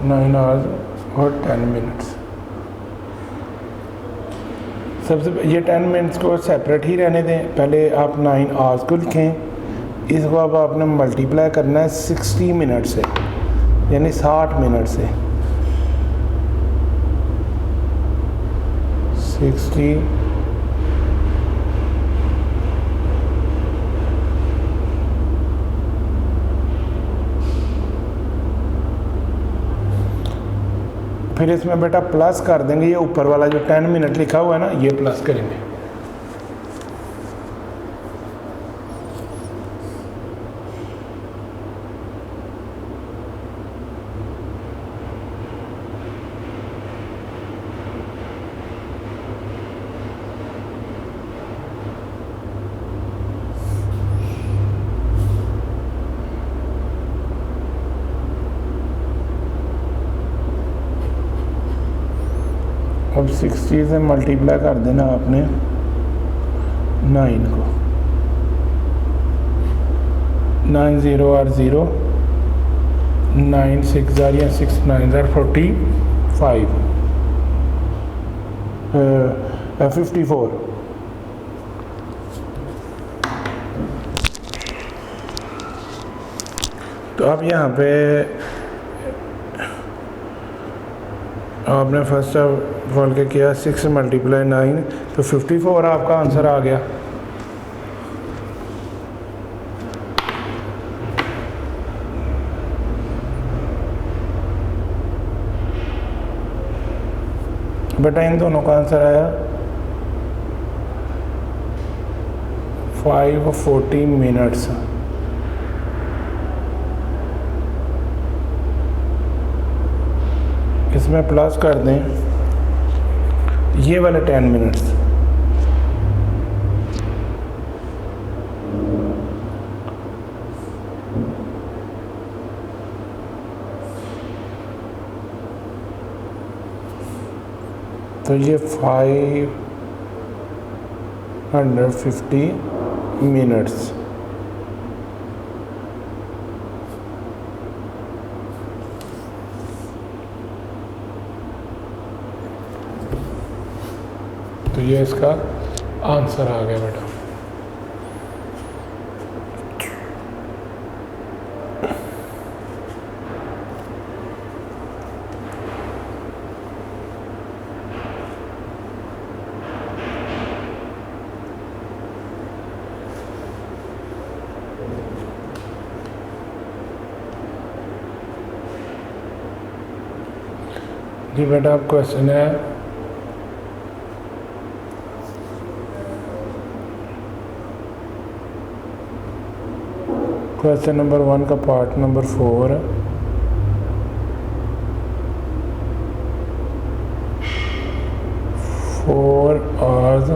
नाइन आवर्स और 10 मिनट्स। सबसे ये 10 मिनट्स को सेपरेट ही रहने दें। पहले आप 9 आवर्स को लिखें, इसको अब आपने मल्टीप्लाई करना है 60 मिनट से, यानी 60 मिनट से। 60 फिर इसमें बेटा प्लस कर देंगे, ये ऊपर वाला जो 10 मिनट लिखा हुआ है ना, ये प्लस करेंगे। अब 60 से मल्टीप्लाई कर देना आपने 9 को। 9 0 और 0, 9 6 या 6 9 45 54। तो अब यहाँ पे आपने फर्स्ट ऑफ ऑल क्या किया, 6 मल्टीप्लाई 9 तो 54 आपका आंसर आ गया। बेटा इन दोनों का आंसर आया 540 मिनट्स। इसमें प्लस कर दें ये वाले 10 मिनट्स। तो ये 550 मिनट्स। तो ये इसका आंसर आ गया बेटा। जी बेटा अब क्वेश्चन है क्वेश्चन नंबर 1 का part number 4 4 hours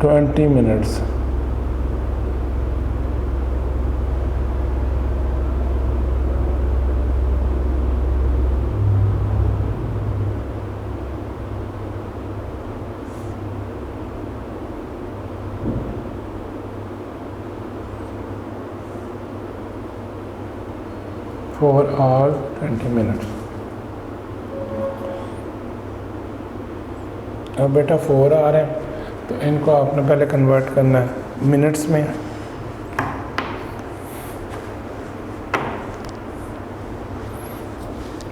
20 minutes. Four hours 20 minutes. अब बेटा 4 आ रहे हैं तो इनको आपने पहले कन्वर्ट करना है मिनट्स में।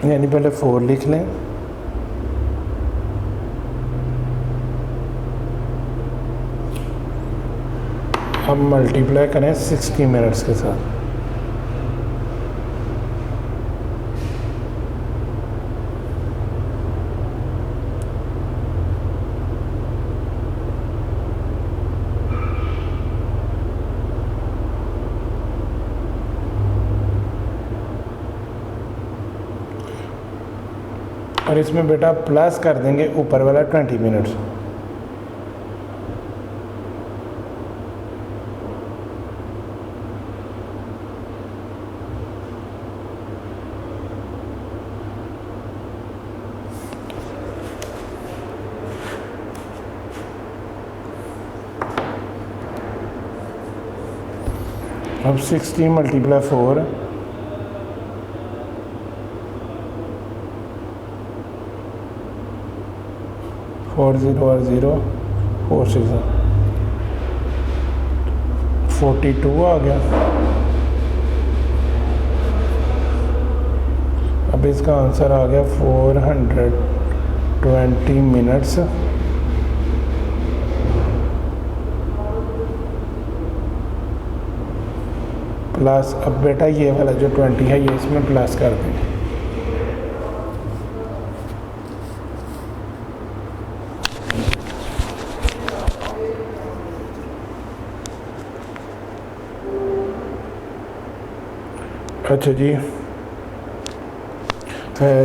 यानी पहले 4 लिख लें, अब मल्टीप्लाई करें 60 मिनट्स के साथ। और इसमें बेटा प्लस कर देंगे ऊपर वाला 20 मिनट्स। अब 60 मल्टीप्लाई 4 4 0 और 0 4 6 42 आ गया। अब इसका आंसर आ गया 420 मिनट्स प्लस। अब बेटा ये वाला जो 20 है ये इसमें प्लस कर देंगे। अच्छा जी,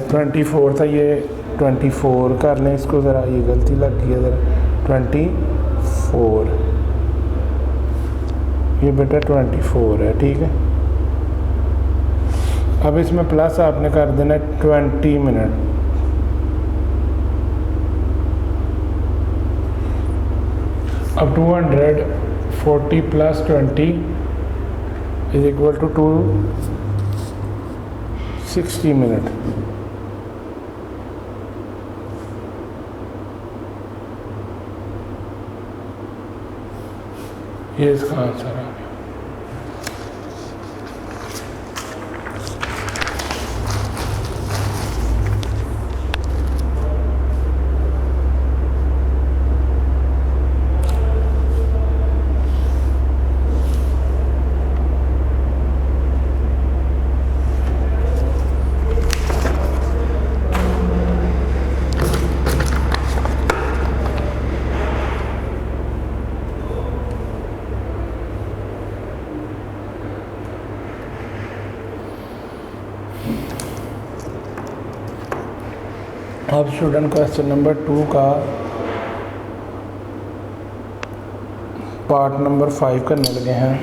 24 था, ये 24 कर लें इसको, ज़रा ये गलती लग गई है ज़रा। 24 ये बेटा 24 है, ठीक है। अब इसमें प्लस आपने कर देना 20 मिनट। अब 240 plus 20 is equal to 260 minute. ये इसका आंसर आ गया। अब स्टूडेंट क्वेश्चन नंबर 2 का पार्ट नंबर 5 करने लगे हैं।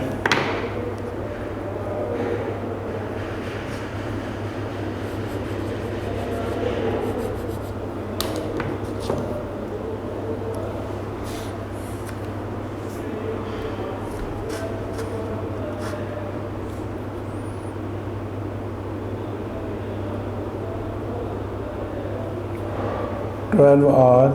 Twelve hour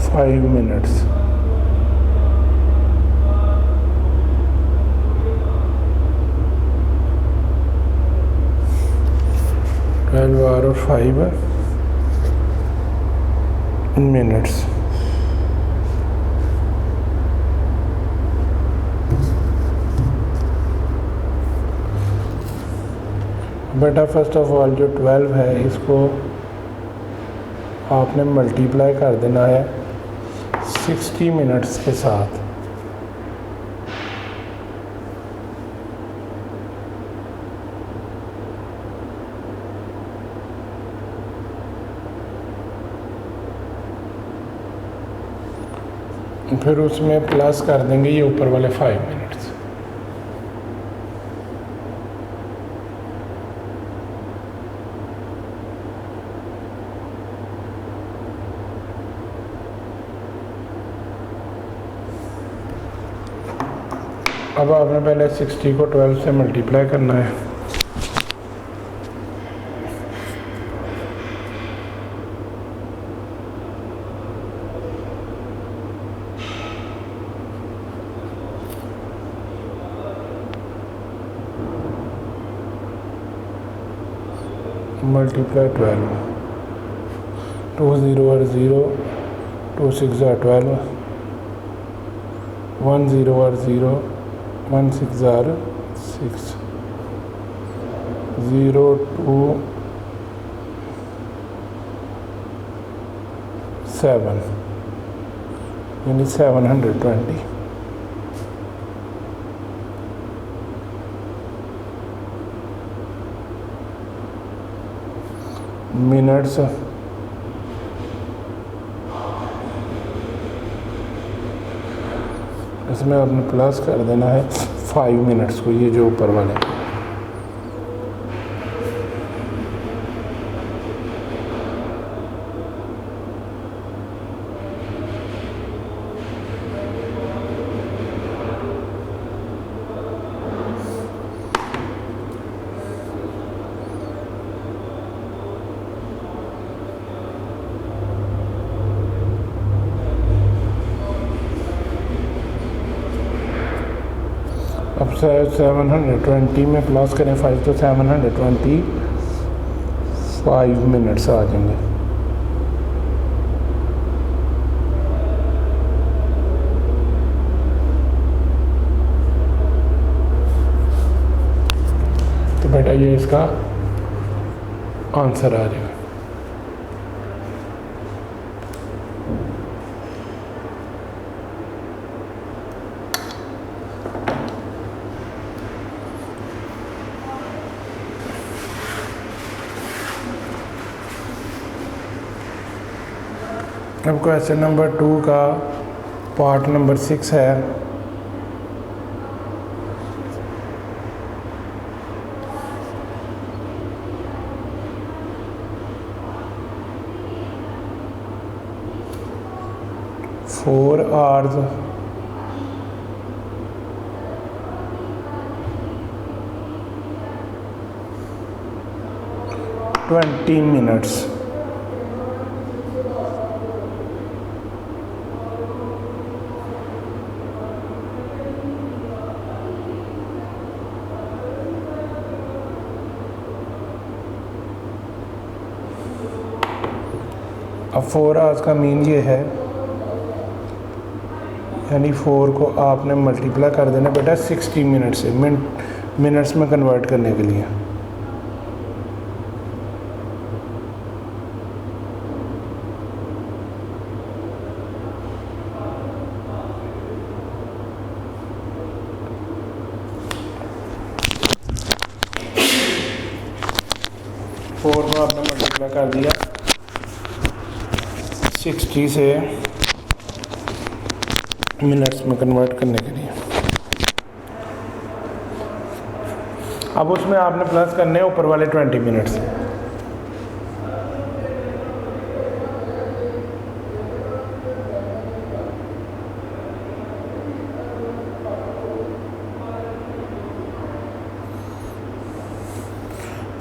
5 minutes. Twelve hour 5 minutes. बेटा फर्स्ट ऑफ ऑल जो 12 है इसको आपने मल्टीप्लाई कर देना है 60 मिनट्स के साथ। फिर उसमें प्लस कर देंगे ये ऊपर वाले 5 मिनट्स। अब आपने पहले 60 को 12 से मल्टीप्लाई करना है। Multiply 12, 2 0 are 0, 2 6 are 12, 1 0 are 0, 1 6 are 6, 0 2 7, यानी 720। मिनट्स इसमें आपने प्लस कर देना है 5 मिनट्स को, ये जो ऊपर वाले। अब 720 में प्लस करें 5 तो 725 मिनट्स आ जाएंगे। तो बेटा ये इसका आंसर आ जाएगा। अब क्वेश्चन नंबर 2 का पार्ट नंबर 6 है। Four hours 20 minutes. अब 4 आवर्स का मीन ये है, यानी 4 को आपने मल्टीप्लाई कर देना बेटा 60 मिनट से, मिनट्स में कन्वर्ट करने के लिए। फोर को आपने मल्टीप्लाई कर दिया 60 से मिनट्स में कन्वर्ट करने के लिए। अब उसमें आपने प्लस करने हैं ऊपर वाले 20 मिनट्स।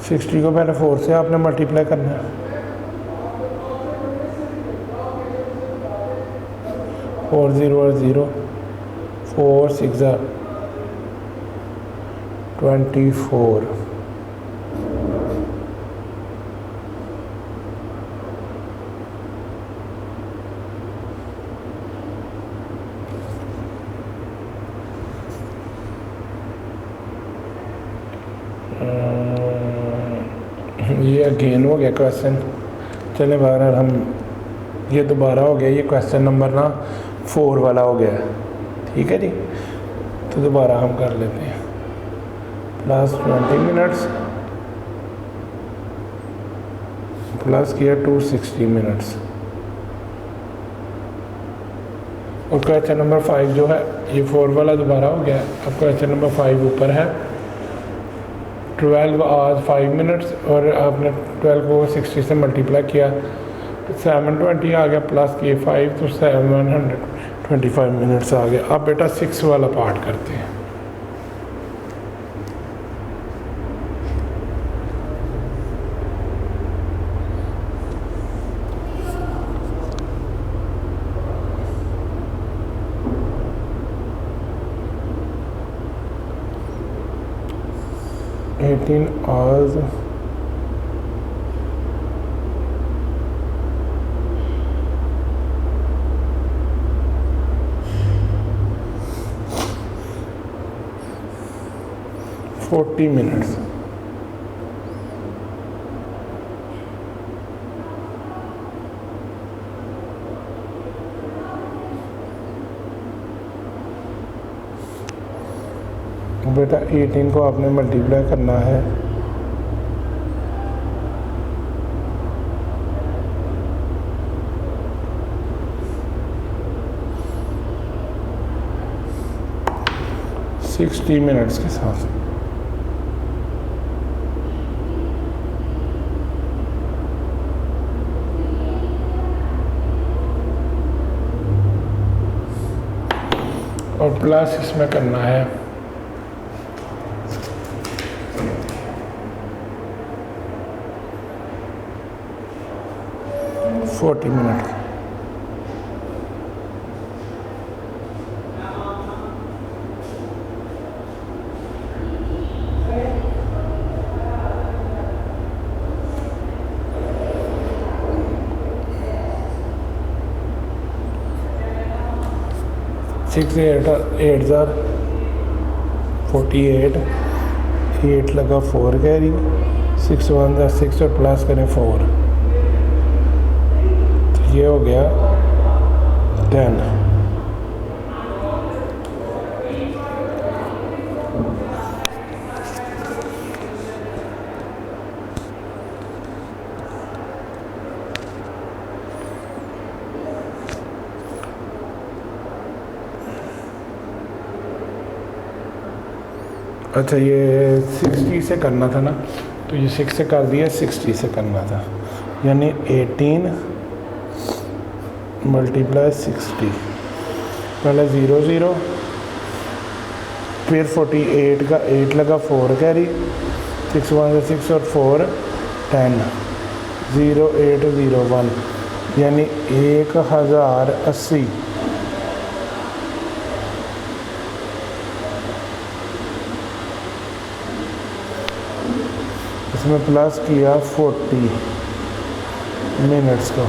सिक्सटी को पहले 4 से आपने मल्टीप्लाई करना है। 4 0 और 0, 4 6 24, ये अगेन हो गया क्वेश्चन। चले बहरहाल हम ये दोबारा हो गया, ये क्वेश्चन नंबर ना 4 वाला हो गया, ठीक है जी। तो दोबारा हम कर लेते हैं। प्लस 20 मिनट्स प्लस किया 260 मिनट्स। और क्वेश्चन नंबर 5 जो है ये 4 वाला दोबारा हो गया। अब क्वेश्चन नंबर 5 ऊपर है 12 आवर्स 5 मिनट्स, और आपने 12 को 60 से मल्टीप्लाई किया तो 720 आ गया, प्लस किए 5 तो 725 मिनट्स आ गया। अब बेटा 6 वाला पार्ट करते हैं। Hours 40 minutes. बेटा 18 को आपने मल्टीप्लाई करना है 60 मिनट्स के साथ। और प्लस इसमें करना है 40 मिनट। सिक्स 8 ज़ार 48, 8 लगा 4 कैरी, 6 1 ज़ार 6 और प्लस करें 4, तो ये हो गया 10। अच्छा, ये 60 से करना था ना, तो ये 6 से कर दिया, 60 से करना था, यानी 18 मल्टीप्लाई 60, पहले 0 0, फिर 48 का 8 लगा 4 कैरी, 6 1 6 और 4 10, 0 8 0 1, यानी 1080। इसमें प्लस किया 40 मिनट्स का।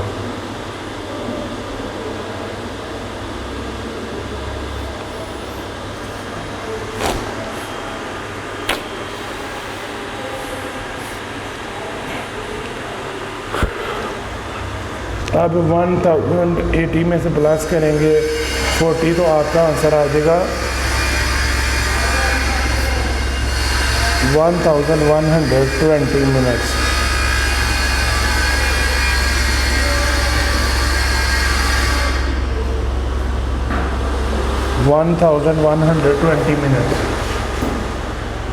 अब 1080 में से प्लस करेंगे 40, तो आपका आंसर आ जाएगा 1120 मिनट्स।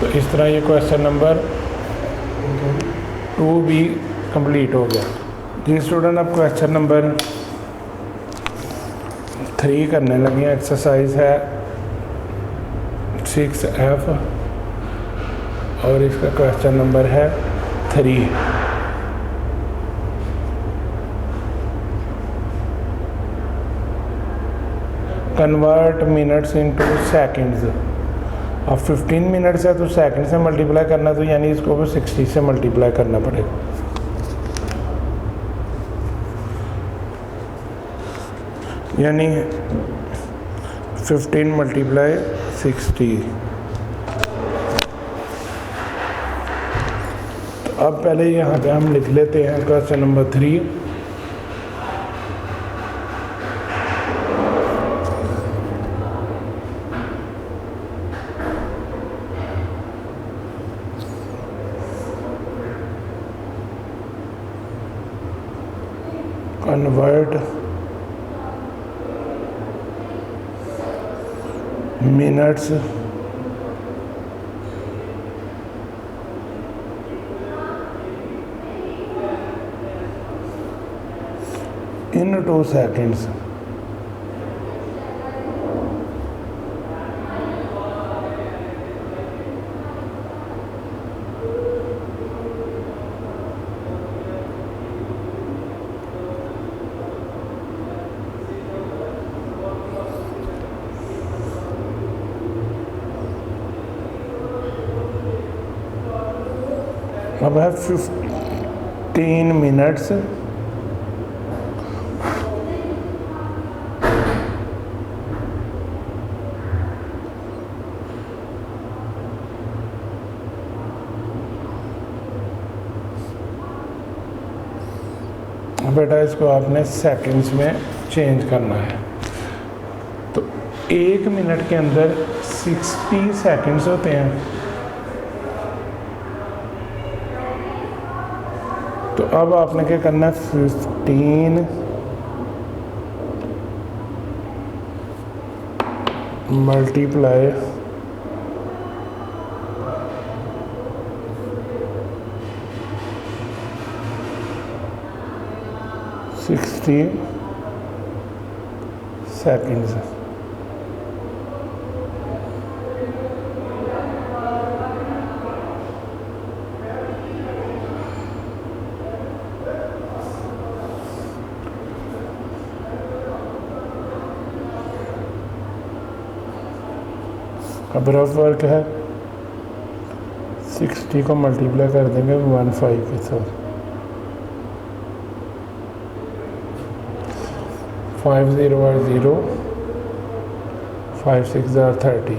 तो इस तरह ये क्वेश्चन नंबर 2 भी कंप्लीट हो गया जी स्टूडेंट। अब क्वेश्चन नंबर 3 करने लगे। एक्सरसाइज है 6F और इसका क्वेश्चन नंबर है 3। Convert minutes into seconds. अब 15 मिनट्स है तो सेकंड से मल्टीप्लाई करना, तो यानी इसको भी 60 से मल्टीप्लाई करना पड़ेगा। यानी 15 मल्टीप्लाई 60। तो अब पहले यहाँ पे हम लिख लेते हैं question number 3। Convert minutes into seconds. अब है 15 मिनट्स बेटा इसको आपने सेकंड्स में चेंज करना है। तो 1 मिनट के अंदर 60 सेकंड्स होते हैं। तो अब आपने क्या करना है, 15 मल्टीप्लाई 60 seconds। अब रफ वर्क है, 60 को मल्टीप्लाई कर देंगे 15 के साथ। 5 0 are 0, 5 6 are 30।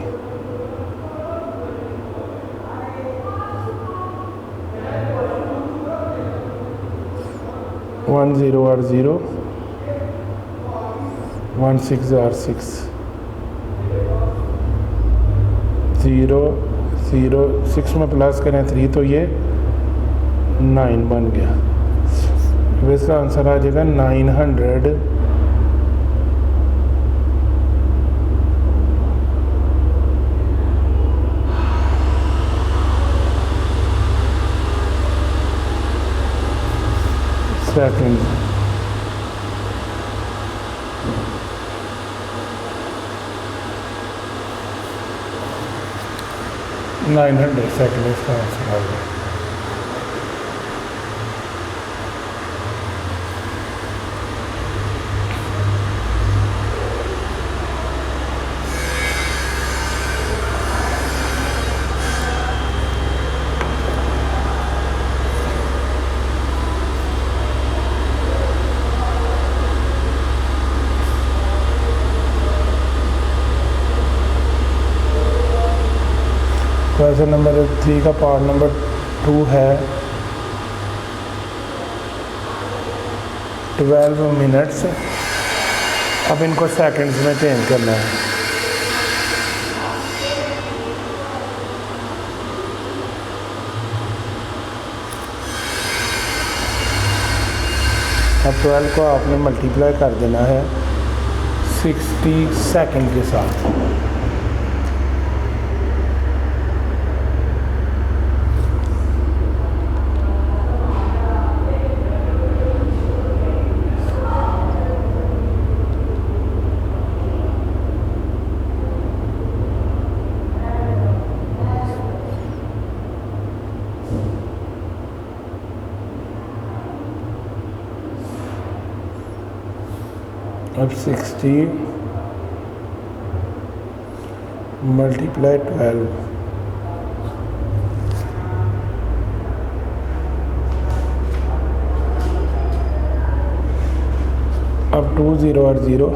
One 0 are 0, 1 6 are 6। 0 0 6 में प्लस करें 3 तो ये 9 बन गया। अब इसका आंसर आ जाएगा 900 सेकंड। नाइन 900 सेकंड इसका आंसर आ गया। क्वेश्चन नंबर 3 का पार्ट नंबर 2 है 12 मिनट्स। अब इनको सेकंड्स में चेंज करना है। अब 12 को आपने मल्टीप्लाई कर देना है 60 सेकंड के साथ। अब 60 मल्टीप्लाई 12, अब 2 0 और 0,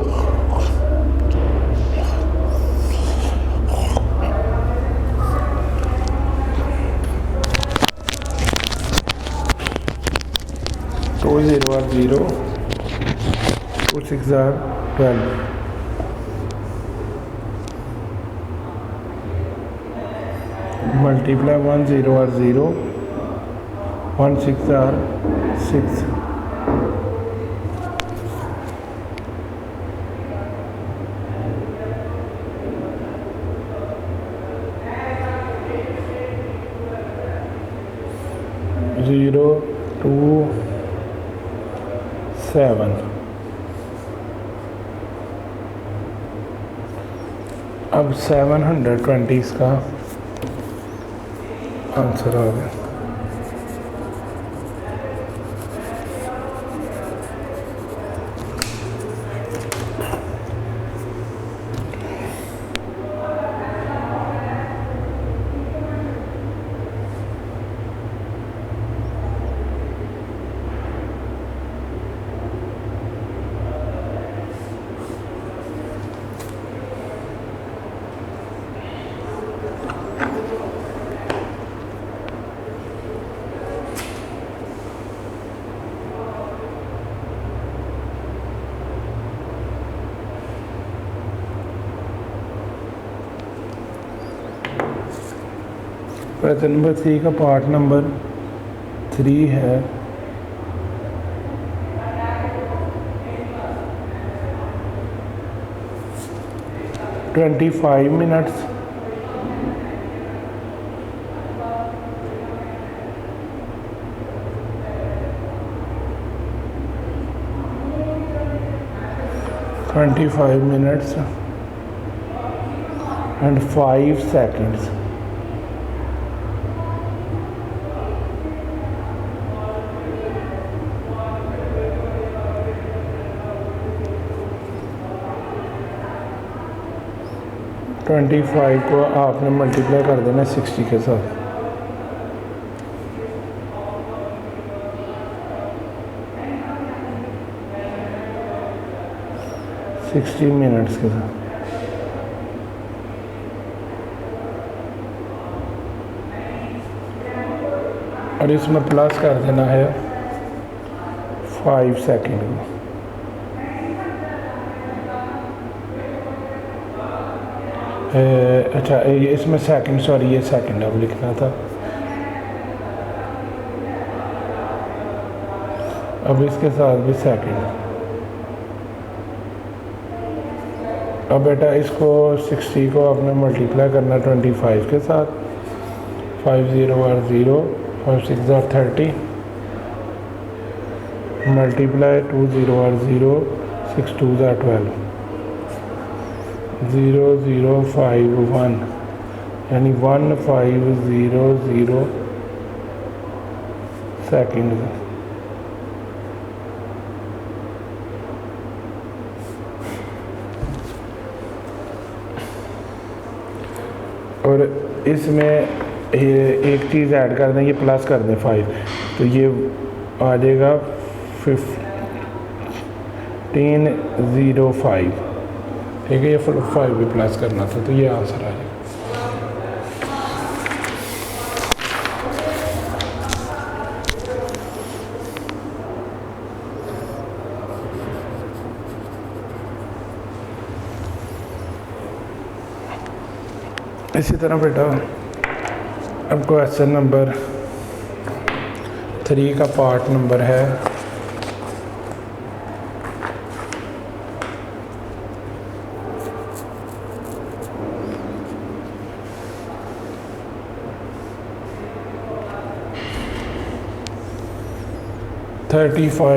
2 0 और 0, 2 6 are 12। मल्टीप्लाई 1 0 और 0, 1 6 are 6। Zero 2 7। अब 720 इसका आंसर आ गया। क्वेश्चन नंबर 3 का पार्ट नंबर 3 है 25 minutes 25 minutes and 5 seconds. Twenty five को आपने मल्टीप्लाई कर देना 60 के साथ। सिक्सटी मिनट्स के साथ और इसमें प्लस कर देना है 5 सेकेंड में। अच्छा इसमें सेकंड, सॉरी ये सेकंड अब लिखना था। अब इसके साथ भी सेकंड। अब बेटा इसको 60 को आपने मल्टीप्लाई करना 25 के साथ। 5 0 are 0, 5 6 are 30, multiply 2 0 are 0, 6 2 are 12, 0 0 5 1 यानी 1 5 0 0 सेकेंड। और इसमें एक चीज़ ऐड कर दें, ये प्लस कर दें 5, तो ये आ जाएगा 1505। ठीक है, ये 5 भी प्लस करना था, तो ये आंसर आ जाएगा। इसी तरह बेटा अब क्वेश्चन नंबर 3 का पार्ट नंबर है 35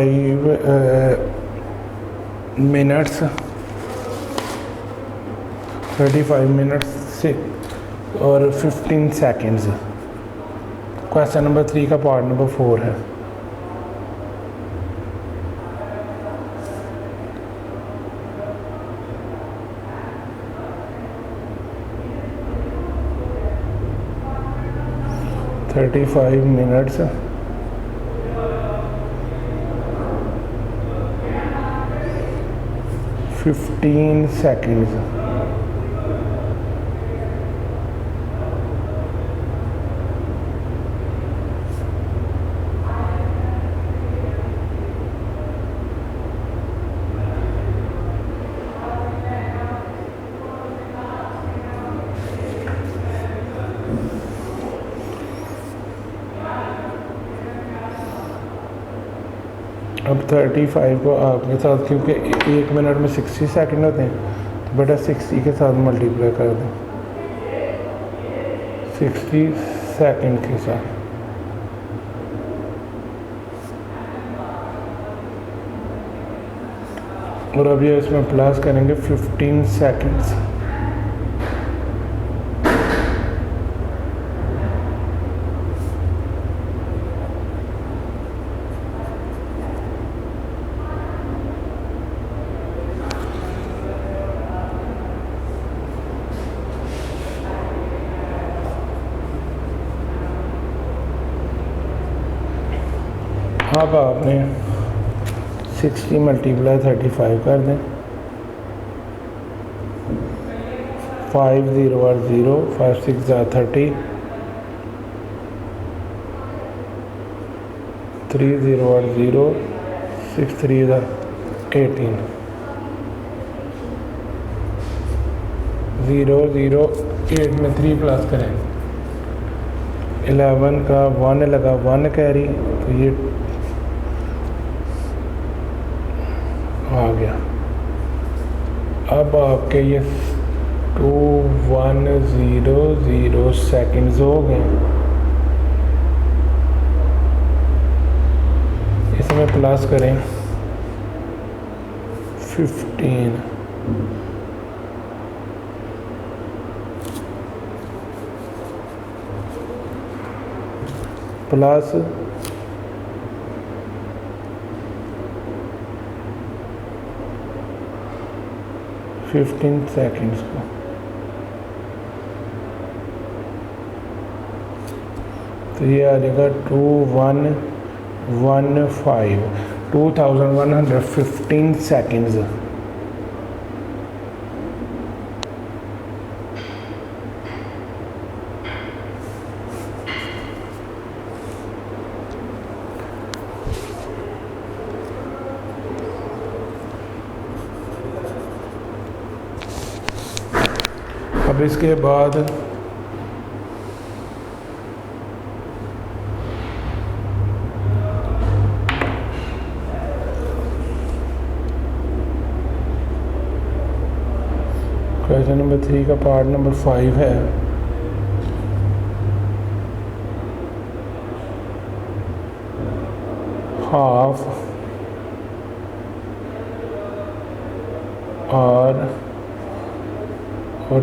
मिनट्स 35 मिनट्स से और 15 सेकेंड्स। क्वेश्चन नंबर 3 का पार्ट नंबर 4 है। $35 minutes 15 seconds। अब 35 को आपके साथ, क्योंकि 1 मिनट में 60 सेकंड होते हैं, तो बेटा 60 के साथ मल्टीप्लाई कर दें 60 सेकंड के साथ। और अब ये इसमें प्लस करेंगे 15 सेकंड्स। अब आपने 60 मल्टीप्लाई 35 कर दें। 5 0 आर 0, 5 6 आर 30, 3 0 आर 0, 6 3 आर 18, 0 0 8 में 3 प्लस करें 11 का 1 लगा 1 कैरी, तो ये आ गया। अब आपके ये 2100 सेकंड्स हो गए। इसमें प्लस करें 15, प्लस 15 सेकंड्स को, तो ये आ जाएगा 2115 सेकंड्स। अब इसके बाद क्वेश्चन नंबर 3 का पार्ट नंबर 5 है। हाफ और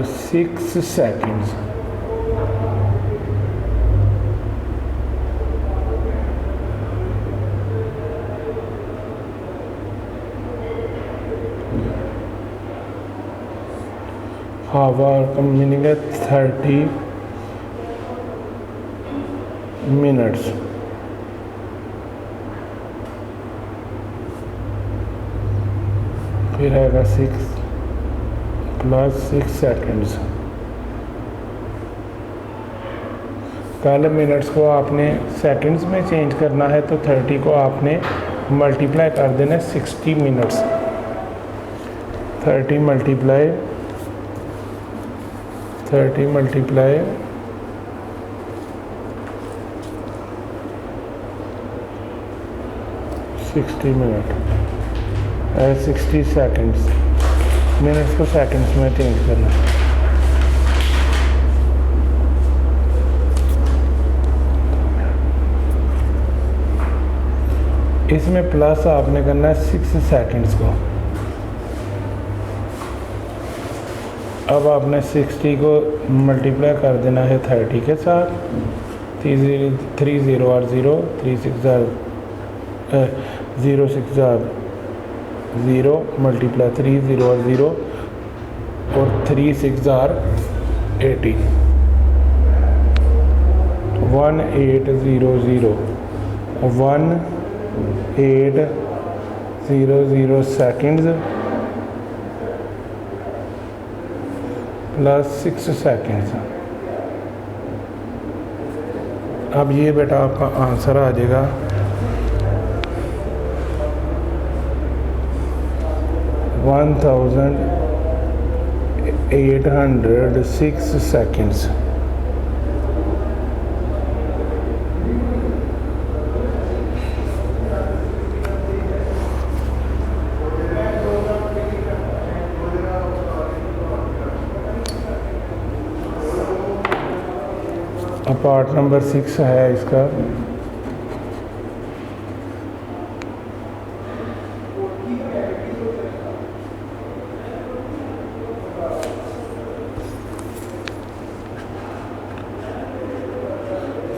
6 सेकंड्स। हाफ आवर का मीनिंग है 30 मिनट्स। फिर आएगा 6 प्लस 6 सेकंड्स। पहले मिनट्स को आपने सेकंड्स में चेंज करना है, तो 30 को आपने मल्टीप्लाई कर देना 60 minutes. 30 multiply 60 minute 60 seconds. Minutes को सेकंड्स में चेंज करना। इसमें प्लस आपने करना है 6 सेकंड्स को। अब आपने 60 को मल्टीप्लाई कर देना है 30 के साथ। 3 0 और 0, 3 6 0 6 0 मल्टीप्लाई 3 0 और 0 और 3 6 80 1800 1800 सेकंड्स प्लस 6 सेकंड्स। अब ये बेटा आपका आंसर आ जाएगा 1806 seconds। पार्ट नंबर 6 है इसका।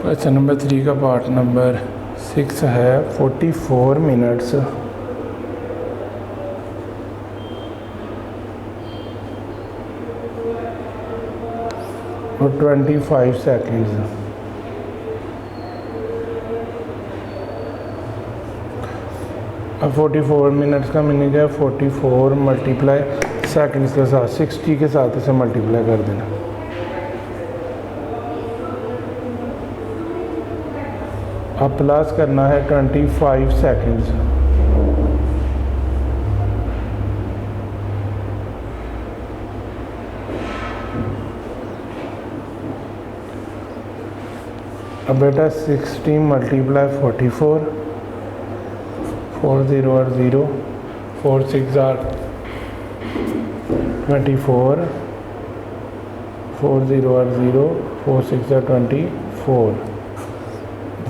क्वेश्चन नंबर 3 का पार्ट नंबर 6 है 44 मिनट्स और 25 सेकंड्स। अब 44 मिनट्स का मीनिंग है 44 मल्टीप्लाई सेकंड्स के साथ 60 के साथ इसे मल्टीप्लाई कर देना। अब प्लस करना है 25 सेकंड्स। अब बेटा 60 मल्टीप्लाई 44, 4 0 और 0, 4 6 are 24, 4 0 और 0, 4 6 are 24,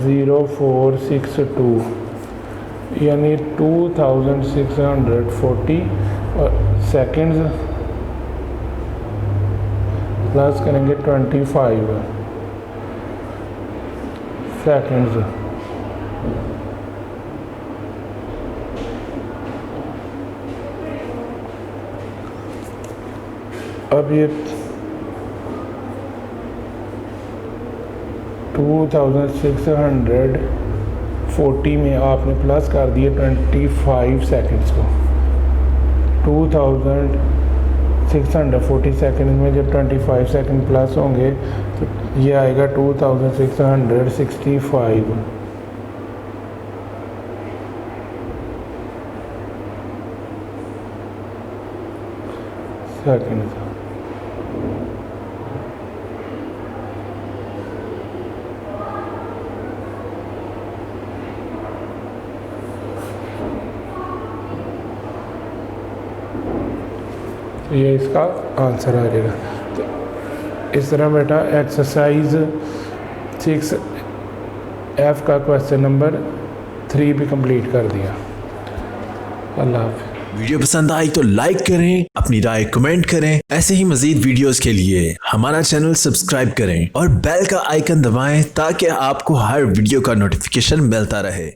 0 4 6 2 यानी 2640 और सेकंड्स प्लस करेंगे 25 सेकंड्स। अब ये 2640 में आपने प्लस कर दिए 25 सेकंड्स को। 2640 सेकंड में जब 25 सेकंड प्लस होंगे तो ये आएगा 2665 सेकंड। तो ये इसका आंसर आ जाएगा। तो इस तरह बेटा एक्सरसाइज 6F का क्वेश्चन नंबर 3 भी कंप्लीट कर दिया। अल्लाह हाफ़िज़। वीडियो पसंद आई तो लाइक करें, अपनी राय कमेंट करें। ऐसे ही मजीद वीडियोस के लिए हमारा चैनल सब्सक्राइब करें और बेल का आइकन दबाएं ताकि आपको हर वीडियो का नोटिफिकेशन मिलता रहे।